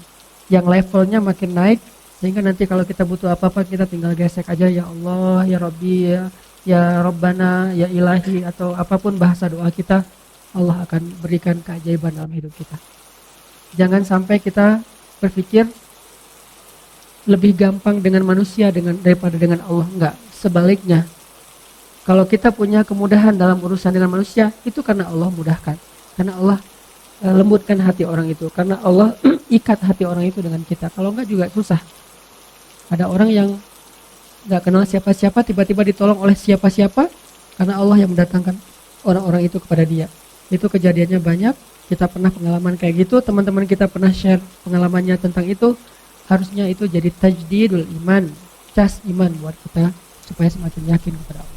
yang levelnya makin naik, sehingga nanti kalau kita butuh apa-apa kita tinggal gesek aja, ya Allah, ya Rabbi, ya Rabbana, ya Ilahi, atau apapun bahasa doa kita, Allah akan berikan keajaiban dalam hidup kita. Jangan sampai kita berpikir lebih gampang dengan manusia daripada dengan Allah. Enggak, sebaliknya. Kalau kita punya kemudahan dalam urusan dengan manusia, itu karena Allah mudahkan, karena Allah lembutkan hati orang itu, karena Allah ikat hati orang itu dengan kita. Kalau enggak juga susah. Ada orang yang enggak kenal siapa-siapa tiba-tiba ditolong oleh siapa-siapa karena Allah yang mendatangkan orang-orang itu kepada dia. Itu kejadiannya banyak. Kita pernah pengalaman kayak gitu, teman-teman kita pernah share pengalamannya tentang itu. Harusnya itu jadi tajdidul iman, cas iman buat kita supaya semakin yakin kepada Allah.